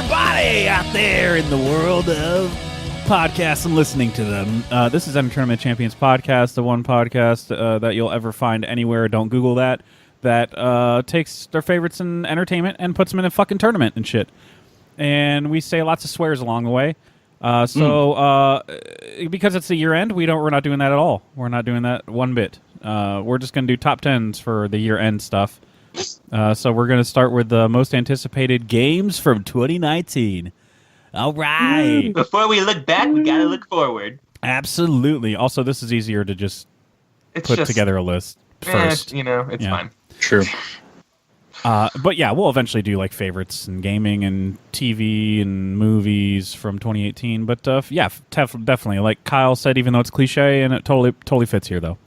everybody out there in the world of podcasts and listening to them. This is Enter Tournament Champions Podcast, the one podcast that you'll ever find anywhere. Don't Google that. That takes their favorites in entertainment and puts them in a fucking tournament and shit. And we say lots of swears along the way. Because it's the year end, we're not doing that at all. We're not doing that one bit. We're just going to do top 10s for the year end stuff. So we're going to start with the most anticipated games from 2019. All right. Before we look back, we got to look forward. Absolutely. Also, this is easier to just put together a list first. It's fine. True. But yeah, we'll eventually do like favorites and gaming and TV and movies from 2018. But definitely. Like Kyle said, even though it's cliche, and it totally fits here, though.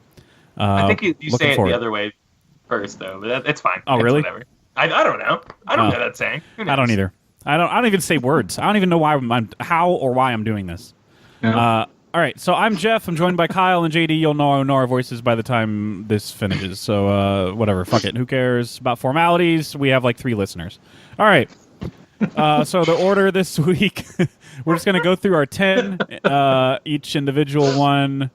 I think you say it the other way first, though. But it's fine. Oh, really? Whatever. I don't know. I don't know that saying. I don't either. I don't even say words. I don't even know why how or why I'm doing this. No. All right, so I'm Jeff. I'm joined by Kyle and JD. You'll know our voices by the time this finishes. So whatever, fuck it. Who cares about formalities? We have like 3 listeners. All right. So the order this week, we're just going to go through our 10, each individual one.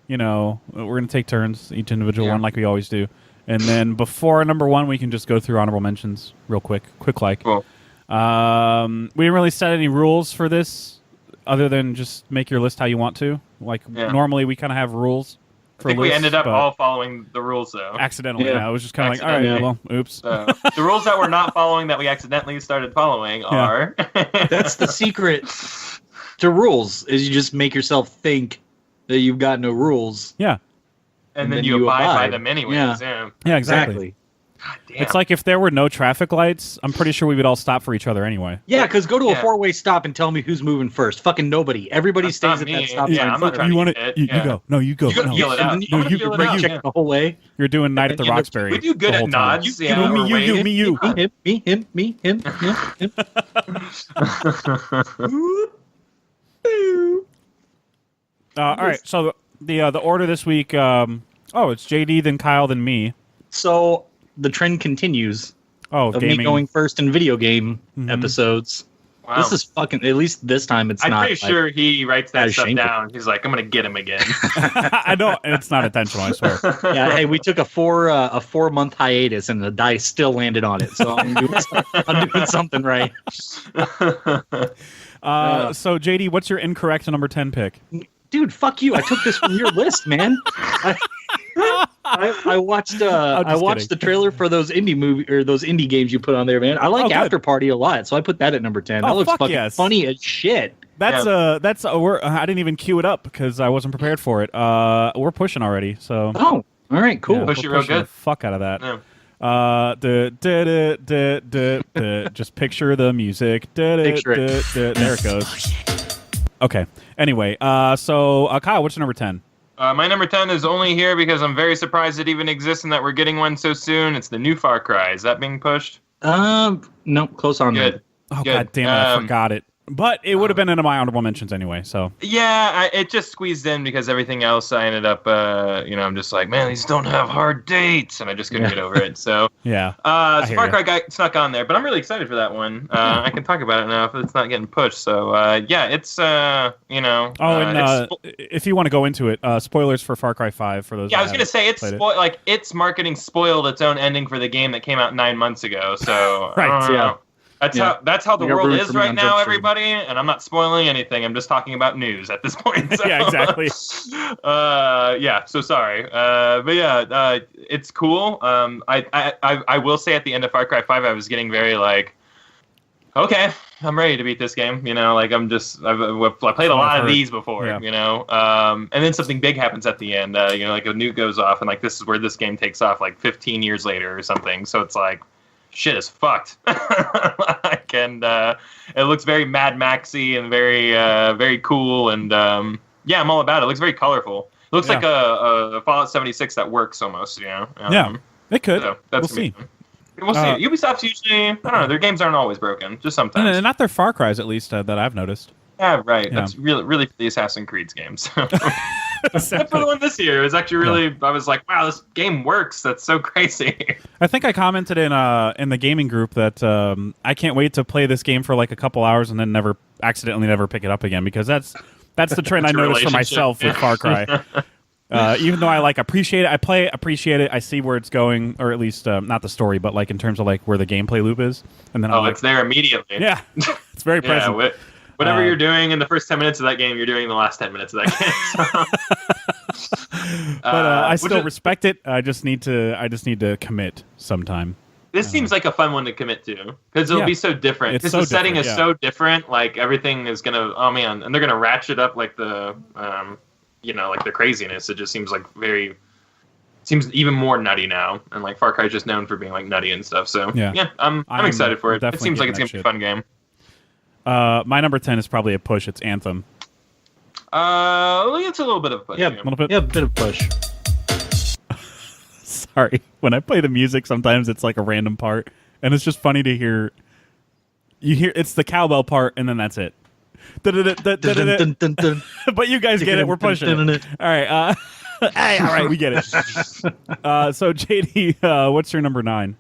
We're going to take turns, each individual one like we always do. And then before number 1, we can just go through honorable mentions real quick. Cool. We didn't really set any rules for this. Other than just make your list how you want to. Normally we kind of have rules for I think lists, we ended up all following the rules, though. Accidentally, yeah. I was just kind of like, all right, well, oops. The rules that we're not following that we accidentally started following are... That's the secret to rules, is you just make yourself think that you've got no rules. Yeah. And then you abide by them anyways. Yeah, exactly. God damn. It's like if there were no traffic lights, I'm pretty sure we would all stop for each other anyway. Yeah, because go to a 4-way stop and tell me who's moving first. Fucking nobody. Everybody stays at that stop sign. Yeah, I'm not trying to get you go. No, you go. You gotta yell it out. You check the whole way. You're doing Night at the Roxbury. We do good at nods. Me, you. Me, him. All right, so the order this week, it's JD, then Kyle, then me. So the trend continues of me going first in video game episodes. Wow. This is fucking, at least this time it's not. I'm pretty sure he writes that stuff shameful. down. He's like, I'm going to get him again. I know, it's not intentional, I swear. Yeah, hey, we took a 4-month hiatus and the dice still landed on it, so I'm doing something right. So JD, what's your incorrect number 10 pick? Dude, fuck you. I took this from your list, man. I watched the trailer for those indie games you put on there, man. I like After Party a lot, so I put that at number 10. That looks fucking funny as shit. I didn't even queue it up because I wasn't prepared for it. We're pushing already, so. Oh, all right, cool. Yeah, push it real good. The fuck out of that. Yeah. Just picture the music. There it goes. Okay. Anyway, so Kyle, what's your number 10? My number 10 is only here because I'm very surprised it even exists and that we're getting one so soon. It's the new Far Cry. Is that being pushed? No, close on Good. that. Oh, God damn it, I forgot it. But it would have been into my honorable mentions anyway, so. Yeah, it just squeezed in because everything else I ended up, I'm just like, man, these don't have hard dates, and I just couldn't get over it, so. Yeah. So Far Cry got snuck on there, but I'm really excited for that one. I can talk about it now if it's not getting pushed, so, it's, if you want to go into it, spoilers for Far Cry 5 for those. Yeah, I was going to say, its marketing spoiled its own ending for the game that came out 9 months ago, so. Right, yeah. That's how the world is right now, everybody. And I'm not spoiling anything. I'm just talking about news at this point. So. Yeah, exactly. So sorry. But yeah, it's cool. I will say at the end of Far Cry 5, I was getting very like, okay, I'm ready to beat this game. I've played a lot of these before. Yeah. And then something big happens at the end. Like a nuke goes off, and like this is where this game takes off, like 15 years later or something. So it's like. Shit is fucked. And it looks very Mad Maxy and very very cool, and I'm all about it. It looks very colorful. It looks like a Fallout 76 that works almost, yeah, it could. So we'll see. We'll see. Ubisoft's usually, I don't know, their games aren't always broken, just sometimes. And not their Far Cries, at least, that I've noticed. Yeah, right. Yeah. That's really for the Assassin's Creed games. Except for the one this year. It was actually really. I was like, wow, this game works. That's so crazy. I think I commented in the gaming group that I can't wait to play this game for like a couple hours and then accidentally never pick it up again, because that's the trend I noticed for myself with Far Cry. Even though I appreciate it, appreciate it. I see where it's going, or at least not the story, but like in terms of like where the gameplay loop is. And then it's there immediately. Yeah, it's very present. Whatever you're doing in the first 10 minutes of that game, you're doing in the last 10 minutes of that game. But I still respect it. I just need to commit sometime. This seems like a fun one to commit to, because it'll be so different. Because the setting is so different. Like everything is gonna, and they're gonna ratchet up like the, like the craziness. It just seems like seems even more nutty now. And like Far Cry is just known for being like nutty and stuff. So I'm excited for it. It seems like it's gonna be a fun game. My number 10 is probably a push. It's Anthem. It's a little bit of a push. Yeah, a little bit. Yeah, a bit of push. Sorry, when I play the music, sometimes it's like a random part, and it's just funny to hear. You hear it's the cowbell part, and then that's it. But you guys get it. We're pushing it. All right. Hey, all right, we get it. So JD, what's your number 9?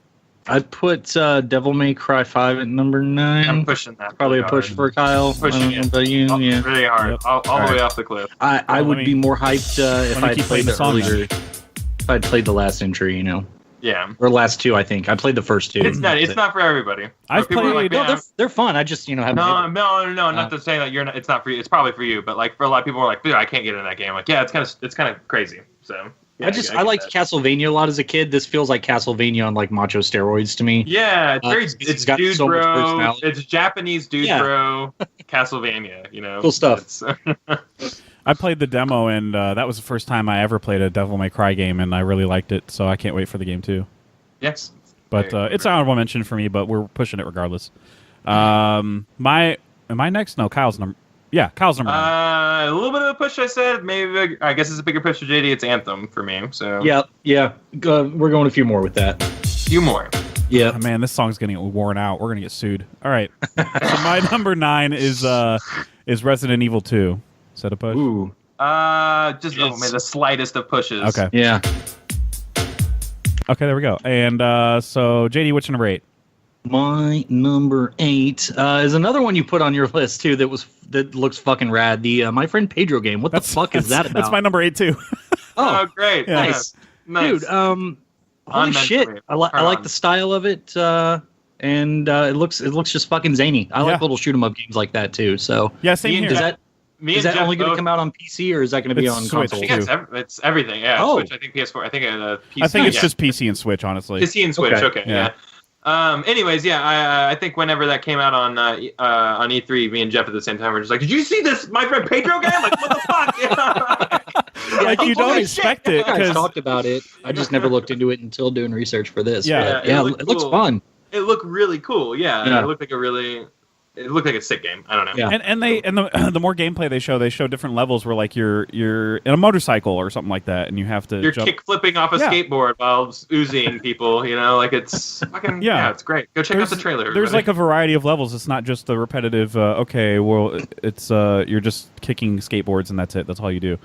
I'd put Devil May Cry 5 at number 9. I'm pushing that. Probably a push for Kyle. Pushing it. Really hard. Yep. All the way off the cliff. I would be more hyped if I'd played the earlier. If I'd played the last entry, Yeah. Or last 2, I think. I played the first 2. It's not. It's not for everybody. I've played. They're fun. I just haven't. No. Not to say that you're not. It's not for you. It's probably for you. But like for a lot of people, are like, dude, I can't get into that game. Like, yeah, it's kind of crazy. So. Yeah, I liked Castlevania a lot as a kid. This feels like Castlevania on like macho steroids to me. Yeah, it's got dude so much bro. personality. It's Japanese dude bro. Castlevania, Cool stuff. I played the demo, and that was the first time I ever played a Devil May Cry game, and I really liked it. So I can't wait for the game too. Yes, but it's an honorable mention for me. But we're pushing it regardless. Am I next? No, Kyle's number. Yeah, Kyle's number 9. A little bit of a push, I said. Maybe I guess it's a bigger push for JD. It's Anthem for me. So yeah. We're going a few more with that. Few more. Yeah. Oh, man, this song's getting worn out. We're gonna get sued. All right. So my number 9 is Resident Evil 2. Is that a push? Ooh. The slightest of pushes. Okay. Yeah. Okay, there we go. And so JD, what's your number 8? My number 8 is another one you put on your list too. That looks fucking rad. The My Friend Pedro game. What the fuck is that about? That's my number 8 too. Oh, great! Yeah. Nice, nice. Dude. Holy shit! I like the style of it, and it looks just fucking zany. I like little shoot 'em up games like that too. So yeah, same here. Is that only going to come out on PC, or is that going to be on Switch, console? I think it's everything. Yeah. Oh. Switch. I think PS4. I think PC. I think it's just PC and Switch, honestly. PC and Switch. Okay. Yeah. Anyways, I think whenever that came out on E3, me and Jeff at the same time were just like, "Did you see this, My Friend Pedro game? Like, what the fuck?" Like you don't expect it. I talked about it. I just never looked into it until doing research for this. Yeah, it looks fun. It looked really cool. Yeah. It looked like a sick game. I don't know. Yeah. And the more gameplay they show different levels where like you're in a motorcycle or something like that, and you have to you're kick flipping off a skateboard while oozing people. Like it's fucking it's great. Go check out the trailer. Everybody. There's like a variety of levels. It's not just the repetitive. It's you're just kicking skateboards and that's it. That's all you do.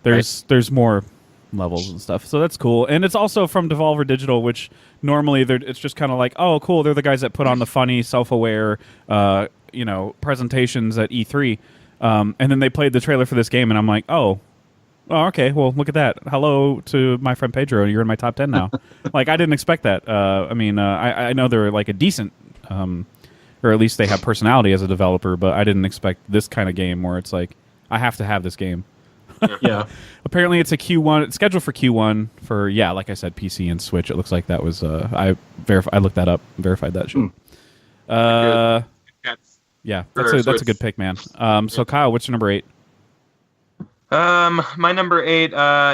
There's more levels and stuff. So that's cool. And it's also from Devolver Digital, which normally it's just kind of like, oh, cool. They're the guys that put on the funny, self-aware, presentations at E3. And then they played the trailer for this game, and I'm like, oh, okay. Well, look at that. Hello to My Friend Pedro. You're in my top 10 now. Like, I didn't expect that. I know they're like a decent, or at least they have personality as a developer, but I didn't expect this kind of game where it's like, I have to have this game. Yeah. Apparently, it's a Q1. It's scheduled for Q1 for like I said, PC and Switch. It looks like that was. I looked that up, verified that shit. Yeah, that's a good pick, man. So Kyle, what's your number 8? My number 8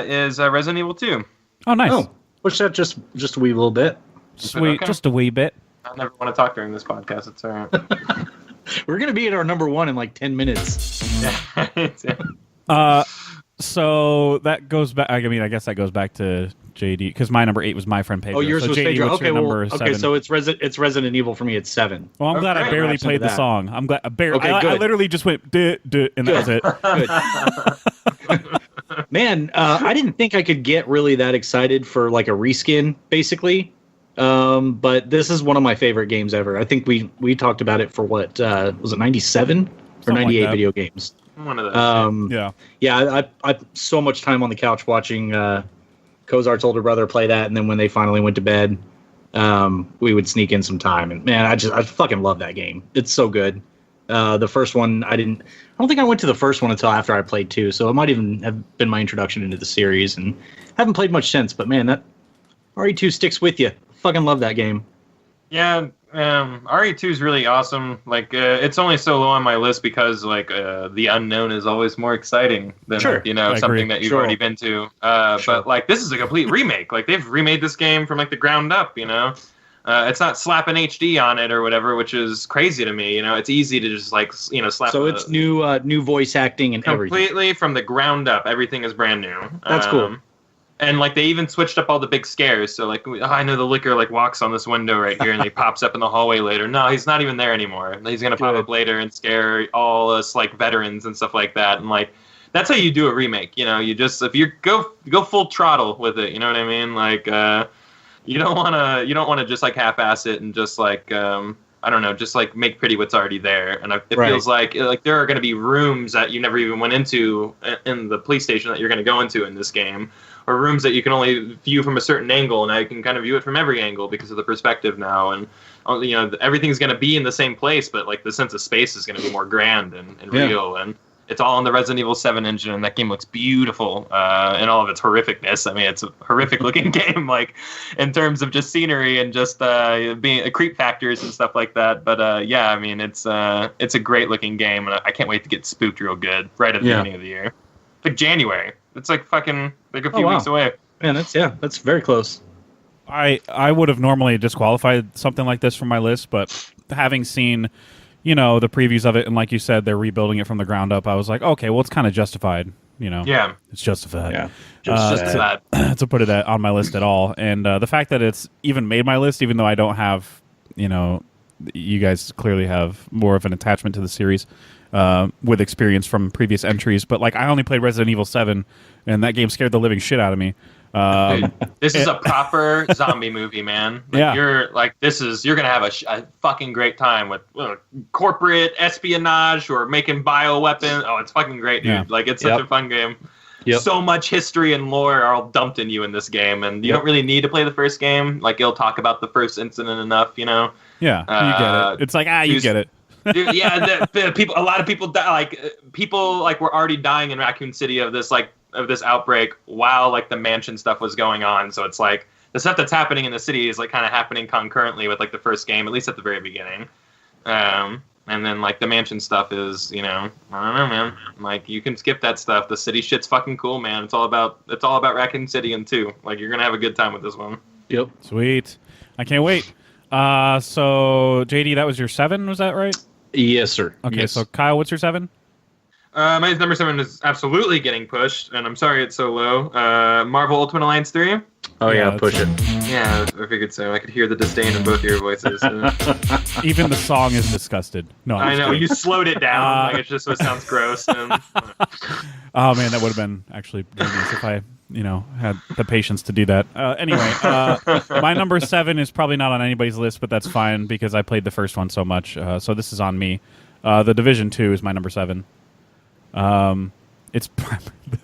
is Resident Evil 2. Oh, nice. Oh, push that just a wee little bit. Sweet, okay. Just a wee bit. I never want to talk during this podcast. It's all right. We're gonna be at our number 1 in like 10 minutes. So that goes back. I guess that goes back to JD because my number 8 was My Friend Pedro. Oh, yours was JD, Pedro. Okay, okay. So it's Resident Evil for me. It's 7. Well, I'm glad I barely played the song. I'm glad I barely. Okay, I literally just went and that was it. Good. Man, I didn't think I could get really that excited for like a reskin, basically. But this is one of my favorite games ever. I think we talked about it for what was it 97 or 98 like video games. One of those. Yeah. I so much time on the couch watching Kozart's older brother play that, and then when they finally went to bed, we would sneak in some time. And man, I fucking love that game. It's so good. The first one I don't think I went to the first one until after I played 2, so it might even have been my introduction into the series, and haven't played much since. But man, that RE2 sticks with you. Fucking love that game. Yeah, RE2 is really awesome. Like, it's only so low on my list because like the unknown is always more exciting than something that you've already been to. But like, this is a complete remake. Like, they've remade this game from like the ground up. It's not slapping HD on it or whatever, which is crazy to me. It's easy to just like slap. So it's new voice acting and completely everything. From the ground up. Everything is brand new. That's cool. And like they even switched up all the big scares. So like I know the licker like walks on this window right here and he pops up in the hallway later. No, he's not even there anymore. He's gonna pop up later and scare all us like veterans and stuff like that. And like that's how you do a remake. You just if you go full throttle with it. You know what I mean? Like you don't wanna just like half-ass it and just like I don't know, just like make pretty what's already there. And it feels like there are going to be rooms that you never even went into in the police station that you're going to go into in this game, or rooms that you can only view from a certain angle, and I can kind of view it from every angle because of the perspective now. And everything's going to be in the same place, but like the sense of space is going to be more grand and real. And it's all on the Resident Evil 7 engine, and that game looks beautiful in all of its horrificness. I mean, it's a horrific-looking game, like in terms of just scenery and just being creep factors and stuff like that. But I mean, it's a great-looking game, and I can't wait to get spooked real good right at the beginning of the year. It's like January. It's like fucking like a few weeks away. Man, that's very close. I would have normally disqualified something like this from my list, but having seen the previews of it, and like you said, they're rebuilding it from the ground up. I was like, okay, well, it's kind of justified. Yeah, it's justified. Yeah, justified to put it on my list at all. And the fact that it's even made my list, even though I don't have, you guys clearly have more of an attachment to the series with experience from previous entries. But like, I only played Resident Evil 7, and that game scared the living shit out of me. This is a proper zombie movie, man. Like, you're gonna have a fucking great time with corporate espionage or making bioweapons. Oh, it's fucking great, dude. Yeah. Like, it's such a fun game. Yep. So much history and lore are all dumped in you in this game, and you don't really need to play the first game. Like, it'll talk about the first incident enough, Yeah, you get it. It's like you get it. Dude, yeah, a lot of people die. Like, people like were already dying in Raccoon City of this outbreak while like the mansion stuff was going on. So it's like the stuff that's happening in the city is like kind of happening concurrently with like the first game, at least at the very beginning. And then like the mansion stuff is, I don't know, man. Like, you can skip that stuff. The city shit's fucking cool, man. It's all about Raccoon City and 2. Like, you're gonna have a good time with this one. Yep. Sweet. I can't wait. So JD, that was your 7, was that right? Yes, sir. Okay, yes. So Kyle, what's your 7? My number 7 is absolutely getting pushed, and I'm sorry it's so low. Marvel Ultimate Alliance 3. Oh yeah, push it. Yeah, I figured so. I could hear the disdain in both of your voices. Even the song is disgusted. No, I know, you slowed it down. Like, it just sounds gross. And, oh man, that would have been actually genius if I, had the patience to do that. Anyway, my number 7 is probably not on anybody's list, but that's fine because I played the first one so much. So this is on me. The Division 2 is my number 7. It's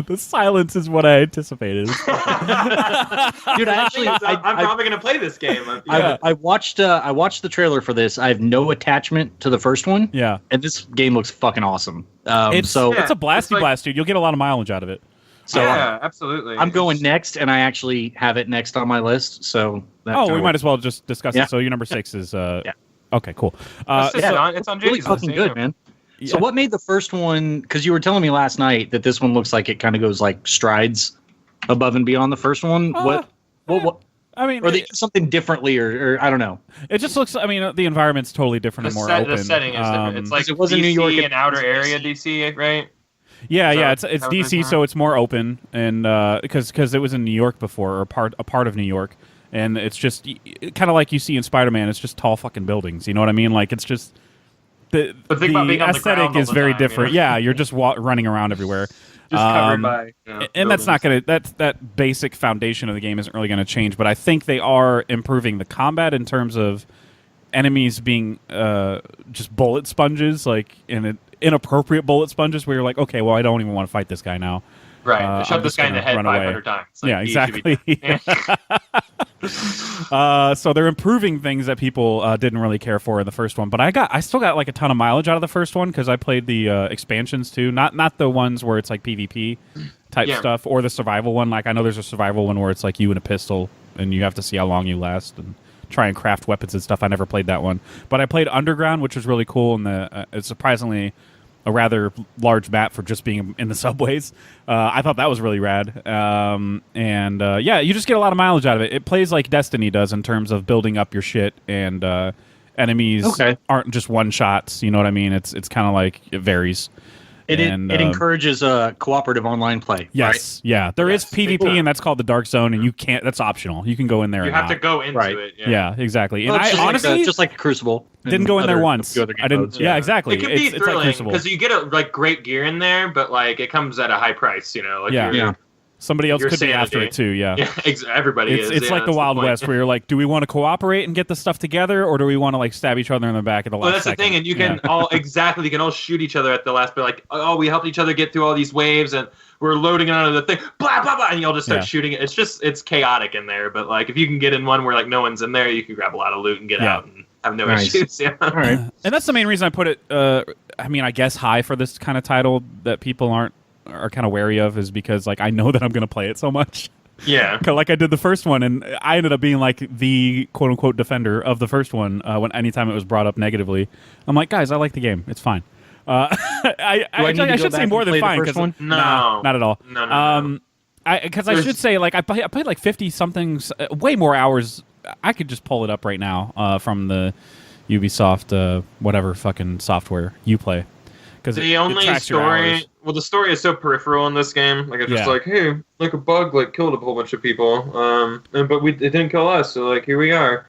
the silence is what I anticipated. Dude, actually, I'm probably gonna play this game. Yeah. I watched the trailer for this. I have no attachment to the first one. Yeah, and this game looks fucking awesome. It's a blasty blast, dude. You'll get a lot of mileage out of it. So yeah, absolutely. I'm going next, and I actually have it next on my list. So we might as well just discuss it. So your number 6 is okay, cool. It's on really fucking good, man. Yeah. So what made the first one, because you were telling me last night that this one looks like it kind of goes like strides above and beyond the first one. What I mean, or they do something differently, or I don't know. It just looks, I mean, the environment's totally different and more open. The setting is different. It's like it was in New York, an outer area DC, right? Yeah, it's DC, so it's more open, and because it was in New York before, or a part of New York, and it's just kind of like you see in Spider-Man. It's just tall fucking buildings. You know what I mean? Like, it's just the aesthetic is very different. Yeah, you're just running around everywhere. Just covered by. And that's not gonna. That basic foundation of the game isn't really gonna change. But I think they are improving the combat in terms of enemies being just bullet sponges, like inappropriate bullet sponges, where you're like, okay, well, I don't even want to fight this guy now. Right. Shove this guy in the head 500 times. Like, yeah, exactly. So they're improving things that people didn't really care for in the first one. But I still got like a ton of mileage out of the first one because I played the expansions too. Not the ones where it's like PvP type stuff or the survival one. Like I know there's a survival one where it's like you and a pistol and you have to see how long you last and try and craft weapons and stuff. I never played that one. But I played Underground, which was really cool, and it's surprisingly a rather large map for just being in the subways. I thought that was really rad. Yeah, you just get a lot of mileage out of it. It plays like Destiny does in terms of building up your shit, and enemies aren't just one-shots. You know what I mean? It's kind of like it varies. It encourages cooperative online play. Yes, right? Yeah. There is PvP, and that's called the Dark Zone, and you can't. That's optional. You can go in there. You have to go into it. Yeah, exactly. And I honestly, just like Crucible, didn't go in there once. I didn't. Modes, yeah, exactly. It can be thrilling because you get like great gear in there, but like it comes at a high price. You know, like somebody else could be after it too. Yeah, everybody is. It's like the Wild West where you're like, do we want to cooperate and get the stuff together, or do we want to like stab each other in the back at the last? Well, that's the thing, and you can all you can all shoot each other at the last. But like, oh, we helped each other get through all these waves, and we're loading onto the thing, blah blah blah, and you all just start shooting it. It's chaotic in there. But like, if you can get in one where like no one's in there, you can grab a lot of loot and get out and have no issues. Yeah, all right. And that's the main reason I put it. I mean, I guess high for this kind of title that people are kind of wary of is because like I know that I'm going to play it so much. Yeah. Like I did the first one, and I ended up being like the quote unquote defender of the first one when anytime it was brought up negatively. I'm like, guys, I like the game. It's fine. I should say more than fine. No, not at all. No. Because I should say like I played like 50 somethings, way more hours. I could just pull it up right now from the Ubisoft whatever fucking software you play. Because the only story, the story is so peripheral in this game. Like it's just like, hey, like a bug like killed a whole bunch of people, but it didn't kill us. So like here we are,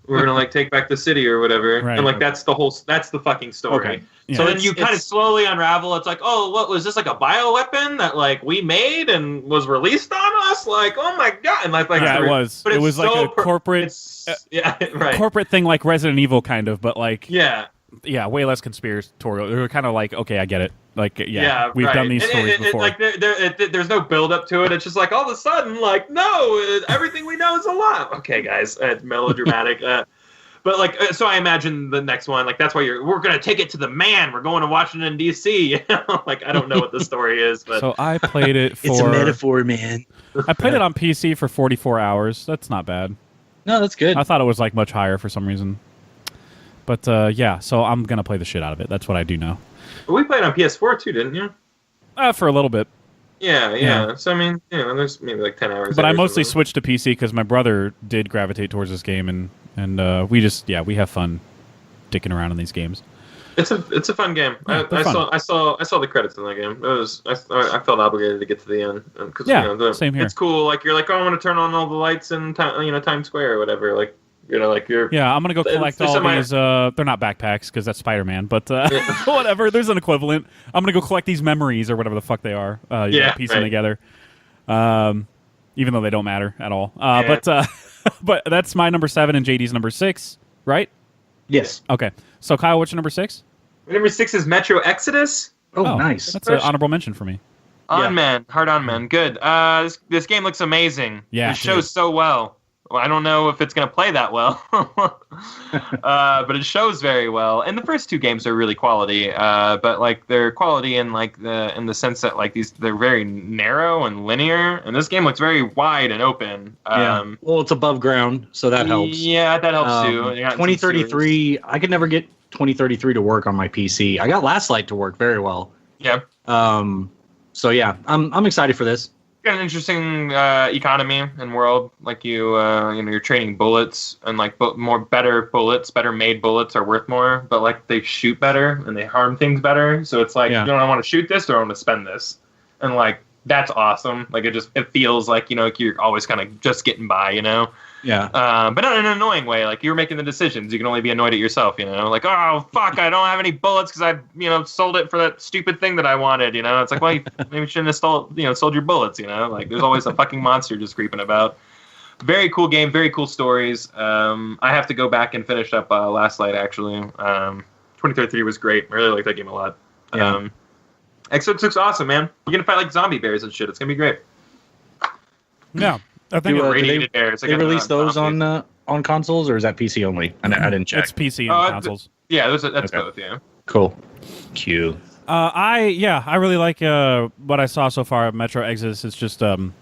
we're gonna like take back the city or whatever, and like that's the fucking story. Okay. Yeah. So then you kind of slowly unravel. It's like, oh, what was this, like a bioweapon that like we made and was released on us? Like, oh my god! And like it was. But it was like a corporate, corporate thing, like Resident Evil kind of, but like yeah, way less conspiratorial. They were kind of like, okay, I get it. Like, we've done these stories before. Like, there's no build up to it. It's just like all of a sudden, like, no, everything we know is a lie. Okay, guys, it's melodramatic. But like, so I imagine the next one, like, that's why we're gonna take it to the man. We're going to Washington D.C. You know? Like, I don't know what the story is, but so I played it for. It's a metaphor, man. I played it on PC for 44 hours. That's not bad. No, that's good. I thought it was like much higher for some reason. But so I'm gonna play the shit out of it. That's what I do now. But we played on PS4 too, didn't you? For a little bit. Yeah. So I mean, there's maybe like 10 hours. But I mostly switched to PC because my brother did gravitate towards this game, and we just we have fun dicking around in these games. It's a fun game. Yeah, I saw the credits in that game. I felt obligated to get to the end. Cause, same here. It's cool. Like you're like, oh, I want to turn on all the lights in Times Square or whatever. Like. Like you're. Yeah, I'm gonna go collect all these. They're not backpacks because that's Spider-Man, but whatever. There's an equivalent. I'm gonna go collect these memories or whatever the fuck they are. Piece them together. Even though they don't matter at all. But that's my number 7 and JD's number 6, right? Yes. Okay. So Kyle, what's your number 6? Number 6 is Metro Exodus. Oh, nice. That's an honorable mention for me. Hard on, man. Good. This game looks amazing. Yeah, it shows so well. Well, I don't know if it's going to play that well, but it shows very well. And the first 2 games are really quality, but like they're quality in like in the sense that like they're very narrow and linear, and this game looks very wide and open. Well, it's above ground, so that helps. Yeah, that helps too. 2033, I could never get 2033 to work on my PC. I got Last Light to work very well. Yeah. So yeah, I'm excited for this. Got an interesting economy and world. Like you're trading bullets, and like better made bullets are worth more. But like they shoot better and they harm things better. So it's like, I want to shoot this or I want to spend this, and like that's awesome. Like it feels like like you're always kind of just getting by. Yeah. But not in an annoying way. Like, you're making the decisions. You can only be annoyed at yourself, you know? Like, oh, fuck, I don't have any bullets because I, sold it for that stupid thing that I wanted, you know? It's like, well, you maybe shouldn't have sold your bullets, you know? Like, there's always a fucking monster just creeping about. Very cool game, very cool stories. I have to go back and finish up Last Light, actually. 2033 was great. I really like that game a lot. Yeah. Exodus looks awesome, man. You're going to fight like zombie bears and shit. It's going to be great. Yeah. I think Radiated bears. They release those on consoles, or is that PC only? I didn't check. it's PC and consoles. Yeah, that's Okay. both, yeah. Cool. Q. I really like what I saw so far of Metro Exodus. It's just you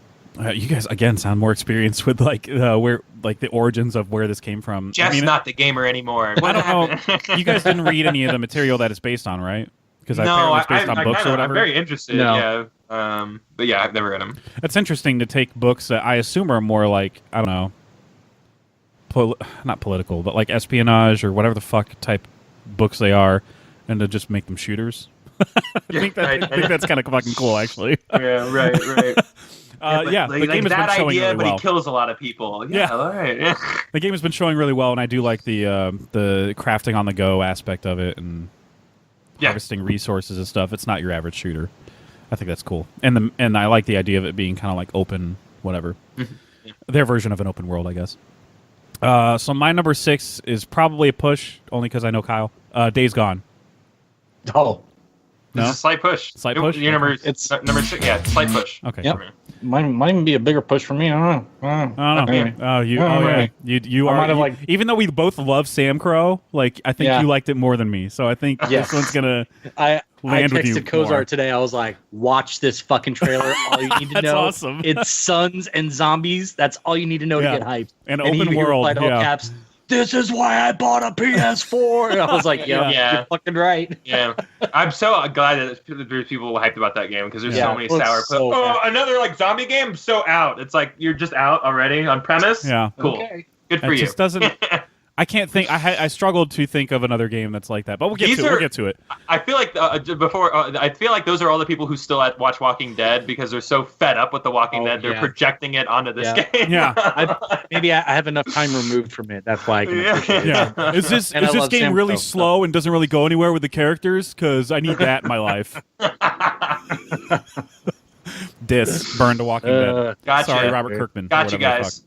guys again sound more experienced with where the origins of where this came from. Jeff's not the gamer anymore. I don't know. You guys didn't read any of the material that it's based on, right? Because apparently it's based on books or whatever. I'm very interested. No. Yeah. But yeah, I've never read them. It's interesting to take books that I assume are more like, I don't know, not political, but like espionage or whatever the fuck type books they are, and to just make them shooters. I think that's kind of fucking cool, actually. Yeah, right. The game has been showing really well. But he kills a lot of people. Yeah, all right. Yeah. The game has been showing really well, and I do like the crafting on the go aspect of it and harvesting resources and stuff. It's not your average shooter. I think that's cool, and I like the idea of it being kind of like open, whatever. Their version of an open world, I guess. So my number 6 is probably a push, only because I know Kyle. Days Gone. Oh. No? It's a slight push. Slight push? Your number 6. Yeah, slight push. Okay. Yep. Might even be a bigger push for me. I don't know. Yeah. You are. Even though we both love Sam Crow, like I think you liked it more than me. So I think this one's gonna. I texted Kozar today. I was like, "Watch this fucking trailer. All you need to That's know, awesome. It's suns and zombies. That's all you need to know to get hyped." And open world. Replied, all caps, "This is why I bought a PS4." And I was like, "Yeah, you're fucking right." Yeah, I'm so glad that there's people hyped about that game because there's so many sour. Another like zombie game. I'm so out. It's like you're just out already on premise. Yeah, cool. Okay. Good for you. Just doesn't. I can't think. I struggled to think of another game that's like that, but we'll get to it. I feel like I feel like those are all the people who still watch Walking Dead because they're so fed up with the Walking Dead. They're projecting it onto this game. Yeah, maybe I have enough time removed from it. That's why I can appreciate it. Yeah. Is this game really slow and doesn't really go anywhere with the characters? Because I need that in my life. Burn to Walking Dead. Gotcha. Sorry, Robert Kirkman. Gotcha, guys.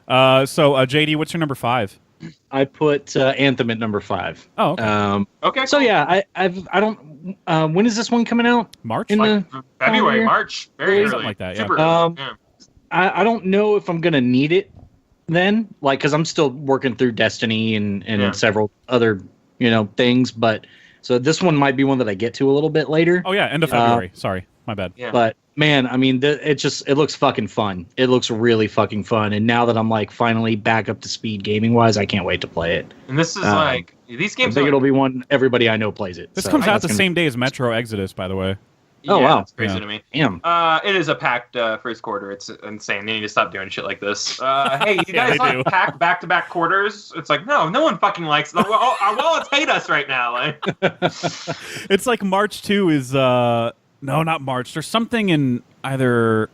So JD, what's your number 5? I put Anthem at number 5. Oh, okay. Okay. So yeah, I don't. When is this one coming out? March. February, March, very early, something like that. Yeah. Super early. I don't know if I'm gonna need it then, like, because I'm still working through Destiny and several other things. But so this one might be one that I get to a little bit later. Oh yeah, end of February. Sorry, my bad. Yeah. But man, I mean, it looks fucking fun. It looks really fucking fun. And now that I'm like finally back up to speed gaming wise, I can't wait to play it. And this is like these games. I think it'll be one everybody I know plays it. This comes out the same day as Metro Exodus, by the way. Oh wow, it's crazy to me. Damn. It is a packed first quarter. It's insane. They need to stop doing shit like this. Hey, you guys like pack back-to-back quarters? It's like no one fucking likes. Our wallets hate us right now. Like. It's like March 2 is no, not March. There's something in either.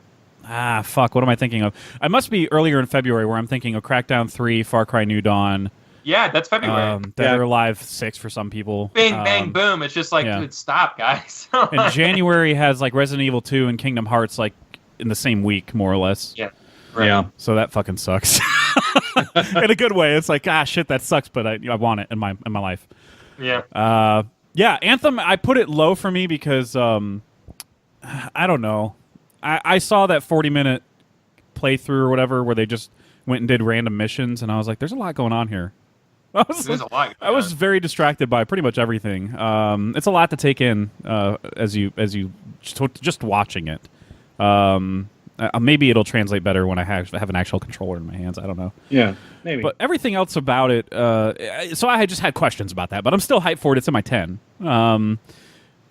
Fuck. What am I thinking of? I must be earlier in February where I'm thinking of Crackdown 3, Far Cry New Dawn. Yeah, that's February. Dead or Alive 6 for some people. Bang, bang, boom. It's just like, dude, stop, guys. And January has like Resident Evil 2 and Kingdom Hearts like in the same week, more or less. Yeah. Right. Yeah. So that fucking sucks. In a good way. It's like, shit, that sucks, but I want it in my life. Yeah. Yeah, Anthem, I put it low for me because I don't know. I saw that 40-minute playthrough or whatever where they just went and did random missions, and I was like, there's a lot going on here. There's a lot. I was very distracted by pretty much everything. It's a lot to take in as you just watching it. Maybe it'll translate better when I have an actual controller in my hands. I don't know. Yeah, maybe. But everything else about it, so I just had questions about that. But I'm still hyped for it. It's in my 10.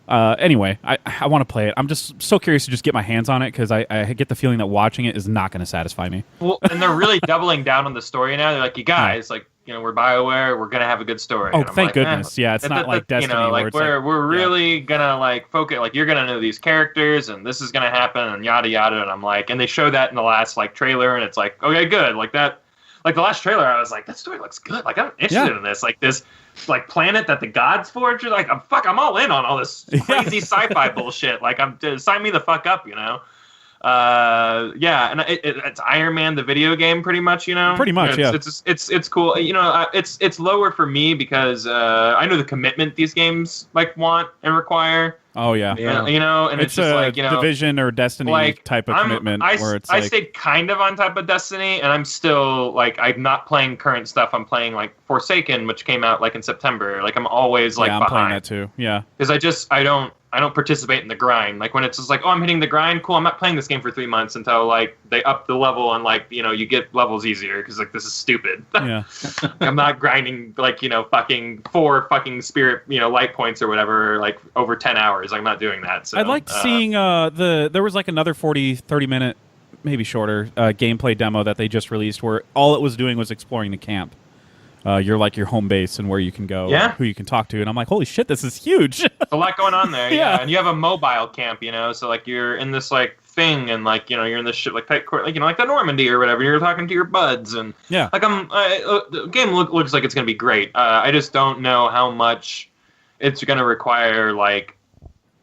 Anyway, I want to play it. I'm just so curious to just get my hands on it because I get the feeling that watching it is not going to satisfy me. Well, and they're really doubling down on the story now. They're like, you guys, like, we're BioWare. We're gonna have a good story. Oh, thank goodness! Yeah, it's not like Destiny. Like we're really gonna like focus. Like you're gonna know these characters, and this is gonna happen, and yada yada. And I'm like, and they show that in the last like trailer, and it's like, okay, good. Like that. like the last trailer, I was like, that story looks good. Like I'm interested in this. Like this, like planet that the gods forged. Like I'm all in on all this crazy sci-fi bullshit. Like sign me the fuck up, you know. Yeah, and it's Iron Man the video game, pretty much. You know, pretty much. It's cool. You know, it's lower for me because I know the commitment these games like want and require. Oh yeah. You know, and it's just like, you know, Division or Destiny like, type of commitment. Where it's I stayed kind of on top of Destiny, and I'm still like I'm not playing current stuff. I'm playing like Forsaken, which came out like in September. Like I'm always like I'm behind. playing that too. Yeah, because I don't participate in the grind. Like when it's just like, oh, I'm hitting the grind, cool. I'm not playing this game for 3 months until like they up the level and like, you know, you get levels easier because like this is stupid. Yeah, I'm not grinding like, you know, fucking 4 fucking spirit, you know, light points or whatever like over 10 hours. I'm not doing that. So I liked seeing there was like another 30 minute, maybe shorter gameplay demo that they just released where all it was doing was exploring the camp. You're like your home base and where you can go, who you can talk to, and I'm like, holy shit, this is huge. A lot going on there, Yeah. And you have a mobile camp, you know, so like you're in this like thing, and like, you know, you're in this shit like tight court, like, you know, like the Normandy or whatever. You're talking to your buds, and Yeah. like the game looks like it's gonna be great. I just don't know how much it's gonna require, like,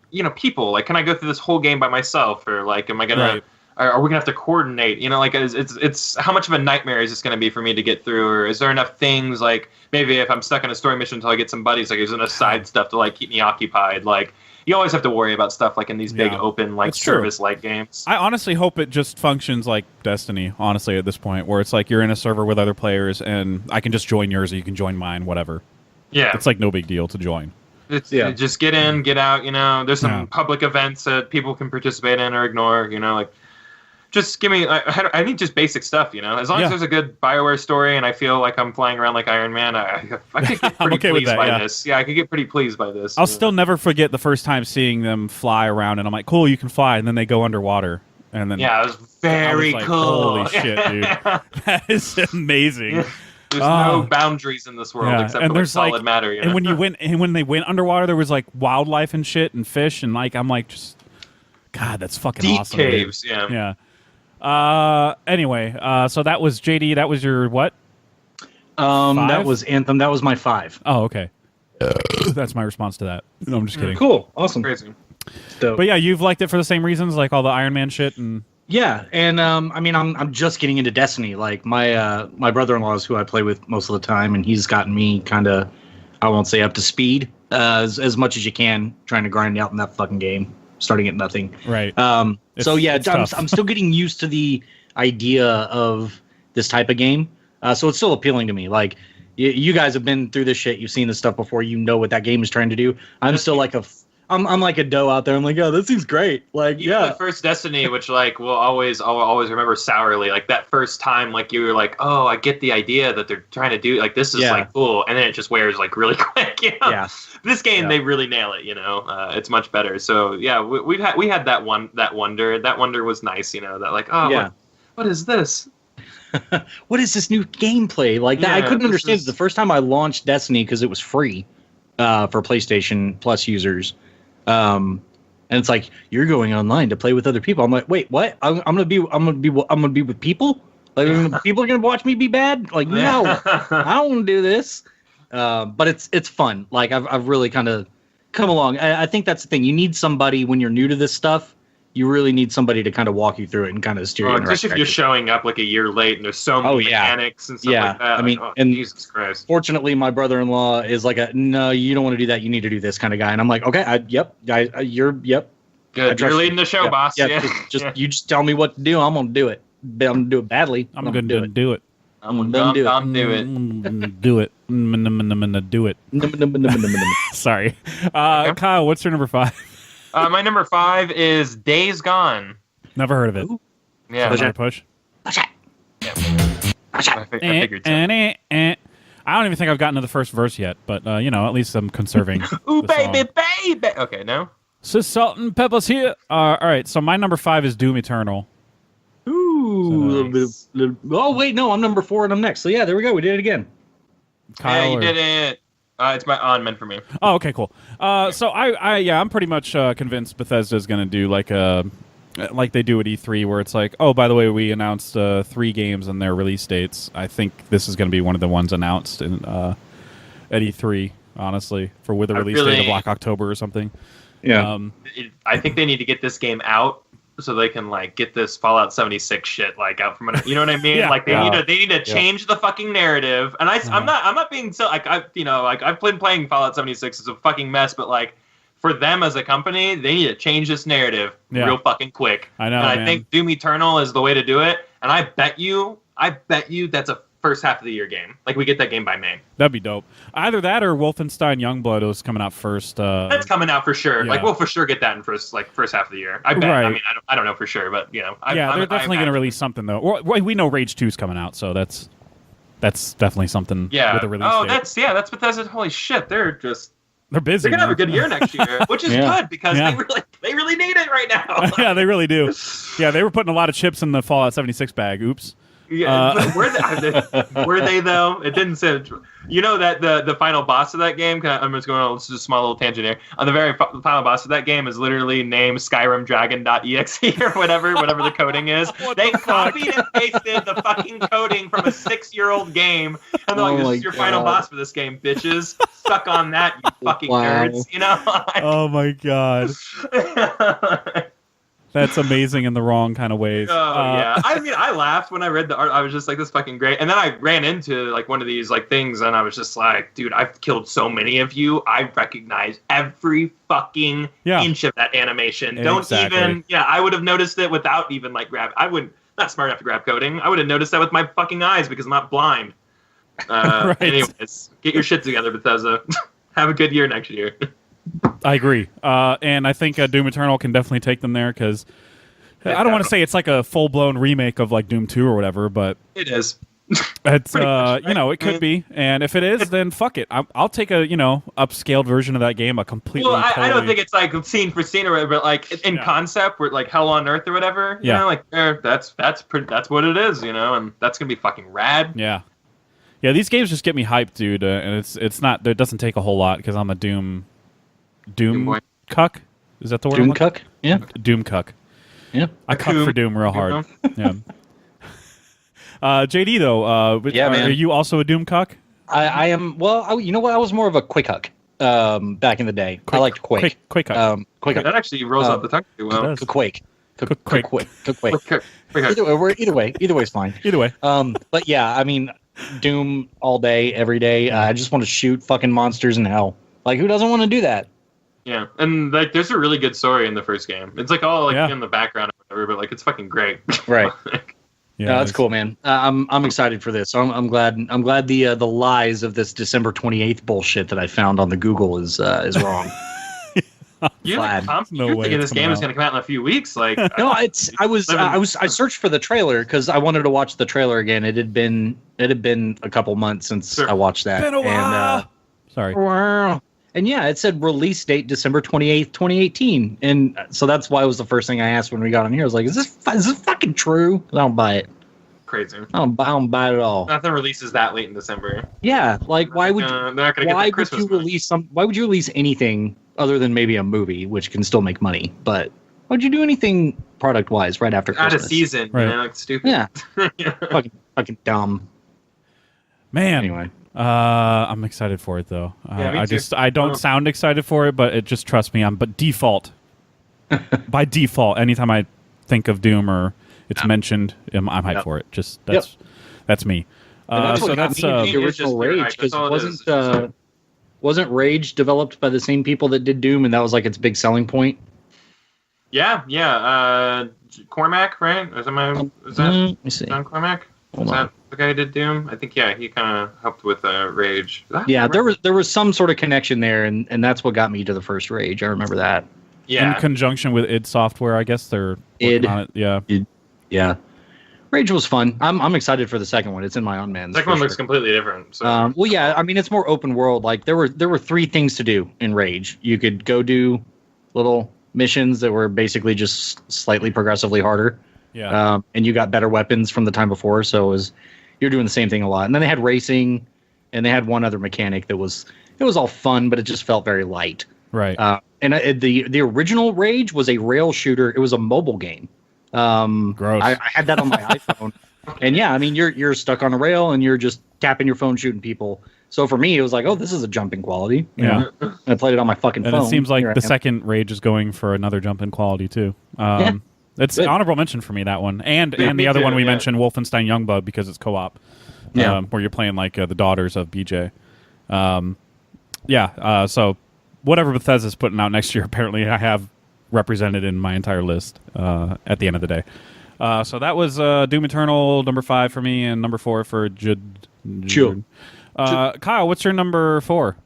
you know, people. Like, can I go through this whole game by myself, or like, am I gonna? Right. Are we gonna have to coordinate? You know, like it's how much of a nightmare is this gonna be for me to get through, or is there enough things like maybe if I'm stuck in a story mission until I get some buddies, like there's enough side stuff to like keep me occupied? Like you always have to worry about stuff like in these big open like service like games. I honestly hope it just functions like Destiny. Honestly, at this point, where it's like you're in a server with other players, and I can just join yours, or you can join mine, whatever. Yeah, it's like no big deal to join. It's just get in, get out. You know, there's some public events that people can participate in or ignore. You know, like. Just give me. I need just basic stuff, you know. As long as there's a good BioWare story, and I feel like I'm flying around like Iron Man, I could get pretty pleased by this. Yeah, I could get pretty pleased by this. I'll still never forget the first time seeing them fly around, and I'm like, "Cool, you can fly," and then they go underwater, and then it was very like, cool. Holy shit, dude! That is amazing. There's no boundaries in this world except for like solid matter. You know? And when they went underwater, there was like wildlife and shit and fish, and like I'm like, just God, that's fucking deep awesome. caves. Dude. Yeah. Anyway, so that was JD. That was your what? 5? That was Anthem. That was my 5. Oh, okay. That's my response to that. No, I'm just kidding. Cool. Awesome. Crazy. Dope. But yeah, you've liked it for the same reasons, like all the Iron Man shit and. Yeah, and I mean, I'm just getting into Destiny. Like my brother-in-law is who I play with most of the time, and he's gotten me kind of, I won't say up to speed, as much as you can, trying to grind out in that fucking game, starting at nothing. Right. So yeah, I'm still getting used to the idea of this type of game. So it's still appealing to me. Like you guys have been through this shit. You've seen this stuff before. You know what that game is trying to do. I'm still like I'm like a doe out there. I'm like, oh, this seems great. Like, even the first Destiny, which like I'll always remember sourly. Like that first time, like you were like, oh, I get the idea that they're trying to do. Like this is like cool, and then it just wears like really quick. You know? Yeah. This game, they really nail it. You know, it's much better. So yeah, we had that wonder. That wonder was nice. You know, that like, oh, what is this? What is this new gameplay? Like that, I couldn't understand it the first time I launched Destiny because it was free for PlayStation Plus users. And it's like you're going online to play with other people. I'm like, wait, what? I'm gonna be with people. Like people are gonna watch me be bad. Like no, I don't want to do this. But it's fun. Like I've really kind of come along. I think that's the thing. You need somebody when you're new to this stuff. You really need somebody to kind of walk you through it and kind of steer you in the right direction. Especially if you're showing up like a year late and there's so many mechanics and stuff like that. I mean, like, and Jesus Christ. Fortunately, my brother-in-law is like no, you don't want to do that. You need to do this kind of guy. And I'm like, okay, you're good. You're leading the show, boss. Yeah. You just tell me what to do. I'm gonna do it. I'm gonna do it badly. I'm gonna do it. I'm gonna do it. Do it. Do it. Sorry. Kyle, what's your number 5? My number 5 is Days Gone. Never heard of it. Ooh. Yeah. Push. I figured so. I don't even think I've gotten to the first verse yet, but you know, at least I'm conserving. Ooh, baby. Okay, no. So salt and pepper's here. All right, so my number 5 is Doom Eternal. Ooh, oh wait, no, I'm number 4 and I'm next. So yeah, there we go. We did it again. Kyle, you did it. It's meant for me. Oh, okay, cool. So I'm pretty much convinced Bethesda's going to do like a like they do at E3, where it's like, oh, by the way, we announced 3 games and their release dates. I think this is going to be one of the ones announced at E3, honestly, with a release date of like October or something. Yeah. I think they need to get this game out so they can like get this Fallout 76 shit like out from under, you know what I mean? Yeah. Like they need to change the fucking narrative. And I'm not being so like I've been playing Fallout 76. It's a fucking mess, but like for them as a company, they need to change this narrative real fucking quick. I know. And I think Doom Eternal is the way to do it. And I bet you that's a first half of the year game. Like we get that game by May. That'd be dope. Either that or Wolfenstein Youngblood is coming out first. That's coming out for sure. Yeah. Like we'll for sure get that in first half of the year. I bet. Right. I mean, I don't know for sure, but they're definitely going to release something though. We know Rage 2 is coming out, so that's definitely something. Yeah. With a release date. That's Bethesda. Holy shit, they're busy. They're gonna have a good year next year, which is good because they really need it right now. Yeah, they really do. Yeah, they were putting a lot of chips in the Fallout 76 bag. Oops. Yeah, were they though? It didn't say. You know that the final boss of that game. I'm just going on. This is a small little tangent here. On the very final boss of that game is literally named SkyrimDragon.exe or whatever the coding is. They copied and pasted the fucking coding from a 6-year-old game, and they're like, "This is your final boss for this game, bitches. Suck on that, you fucking nerds." You know? Oh my god. That's amazing in the wrong kind of ways. Oh yeah, I mean, I laughed when I read the art. I was just like, "This is fucking great." And then I ran into like one of these like things, and I was just like, "Dude, I've killed so many of you. I recognize every fucking inch of that animation. Don't even." Yeah, I would have noticed it without even like grab. I wouldn't. Not smart enough to grab coding. I would have noticed that with my fucking eyes because I'm not blind. Right. Anyways, get your shit together, Bethesda. Have a good year next year. I agree, and I think Doom Eternal can definitely take them there because I don't want to say it's like a full blown remake of like Doom 2 or whatever, but it is. It's much, right? It could be, and if it is, then fuck it. I'll take a upscaled version of that game, a completely. Well, I don't think it's like scene for scene or whatever, but like in concept, where like Hell on Earth or whatever. You know, like that's what it is, and that's gonna be fucking rad. Yeah. Yeah, these games just get me hyped, dude, and it's not. It doesn't take a whole lot because I'm a Doom cuck. Is that the word? Doom cuck? Yeah. Doom cuck. Yeah. I cuck for Doom real hard. Yeah. JD though, are you also a Doom cuck? I am. Well, you know what? I was more of a Quake cuck back in the day. I liked Quake. Quake cuck. Quake cuck. That actually rolls off the tongue too well. Quake. Quake. Either way is fine. Either way. But yeah, I mean, Doom all day, every day. I just want to shoot fucking monsters in hell. Like, who doesn't want to do that? Yeah, and like, there's a really good story in the first game. It's like all like in the background or whatever, but like, it's fucking great. Right. Yeah, that's cool, man. I'm excited for this. I'm glad the lies of this December 28th bullshit that I found on the Google is wrong. You're thinking this game is going to come out in a few weeks. Like, no, I searched for the trailer because I wanted to watch the trailer again. It had been a couple months since I watched that. Been a while. Sorry. And yeah, it said release date December 28th, 2018. And so that's why it was the first thing I asked when we got on here. I was like, is this fucking true? I don't buy it. Crazy. I don't buy it at all. Nothing releases that late in December. Yeah, like why would why would you release anything other than maybe a movie, which can still make money? But why would you do anything product wise right after Christmas? Out of season, right. It's stupid. Yeah. fucking dumb. Man. Anyway. I'm excited for it though. I don't sound excited for it, but it just trust me. By default, anytime I think of Doom or it's mentioned, I'm hyped for it. Just that's me. That's the original Rage because wasn't Rage developed by the same people that did Doom, and that was like its big selling point. Yeah. Cormac, right? Is that let me see. John Cormac? Is that the guy who did Doom? I think he kind of helped with Rage. Yeah, there was some sort of connection there, and that's what got me to the first Rage. I remember that. Yeah. In conjunction with id Software, I guess they're working on it. Yeah. Yeah. Rage was fun. I'm excited for the second one. It's in my unmanned. The second one looks completely different. So. Well, yeah. I mean, it's more open world. Like there were 3 things to do in Rage. You could go do little missions that were basically just slightly progressively harder. Yeah. And you got better weapons from the time before, so you're doing the same thing a lot. And then they had racing, and they had one other mechanic that was all fun, but it just felt very light. Right. And the original Rage was a rail shooter. It was a mobile game. Gross. I had that on my iPhone. And yeah, I mean, you're stuck on a rail and you're just tapping your phone shooting people. So for me, it was like, oh, this is a jumping quality. You know? I played it on my fucking phone. And it seems like the second Rage is going for another jump in quality too. It's an honorable mention for me, that one, and the other one we mentioned, Wolfenstein Youngblood, because it's co-op. Where you're playing like the daughters of BJ. So whatever Bethesda's putting out next year, apparently I have represented in my entire list at the end of the day. So that was Doom Eternal, number 5 for me, and number 4 for Jude. Kyle, what's your number 4?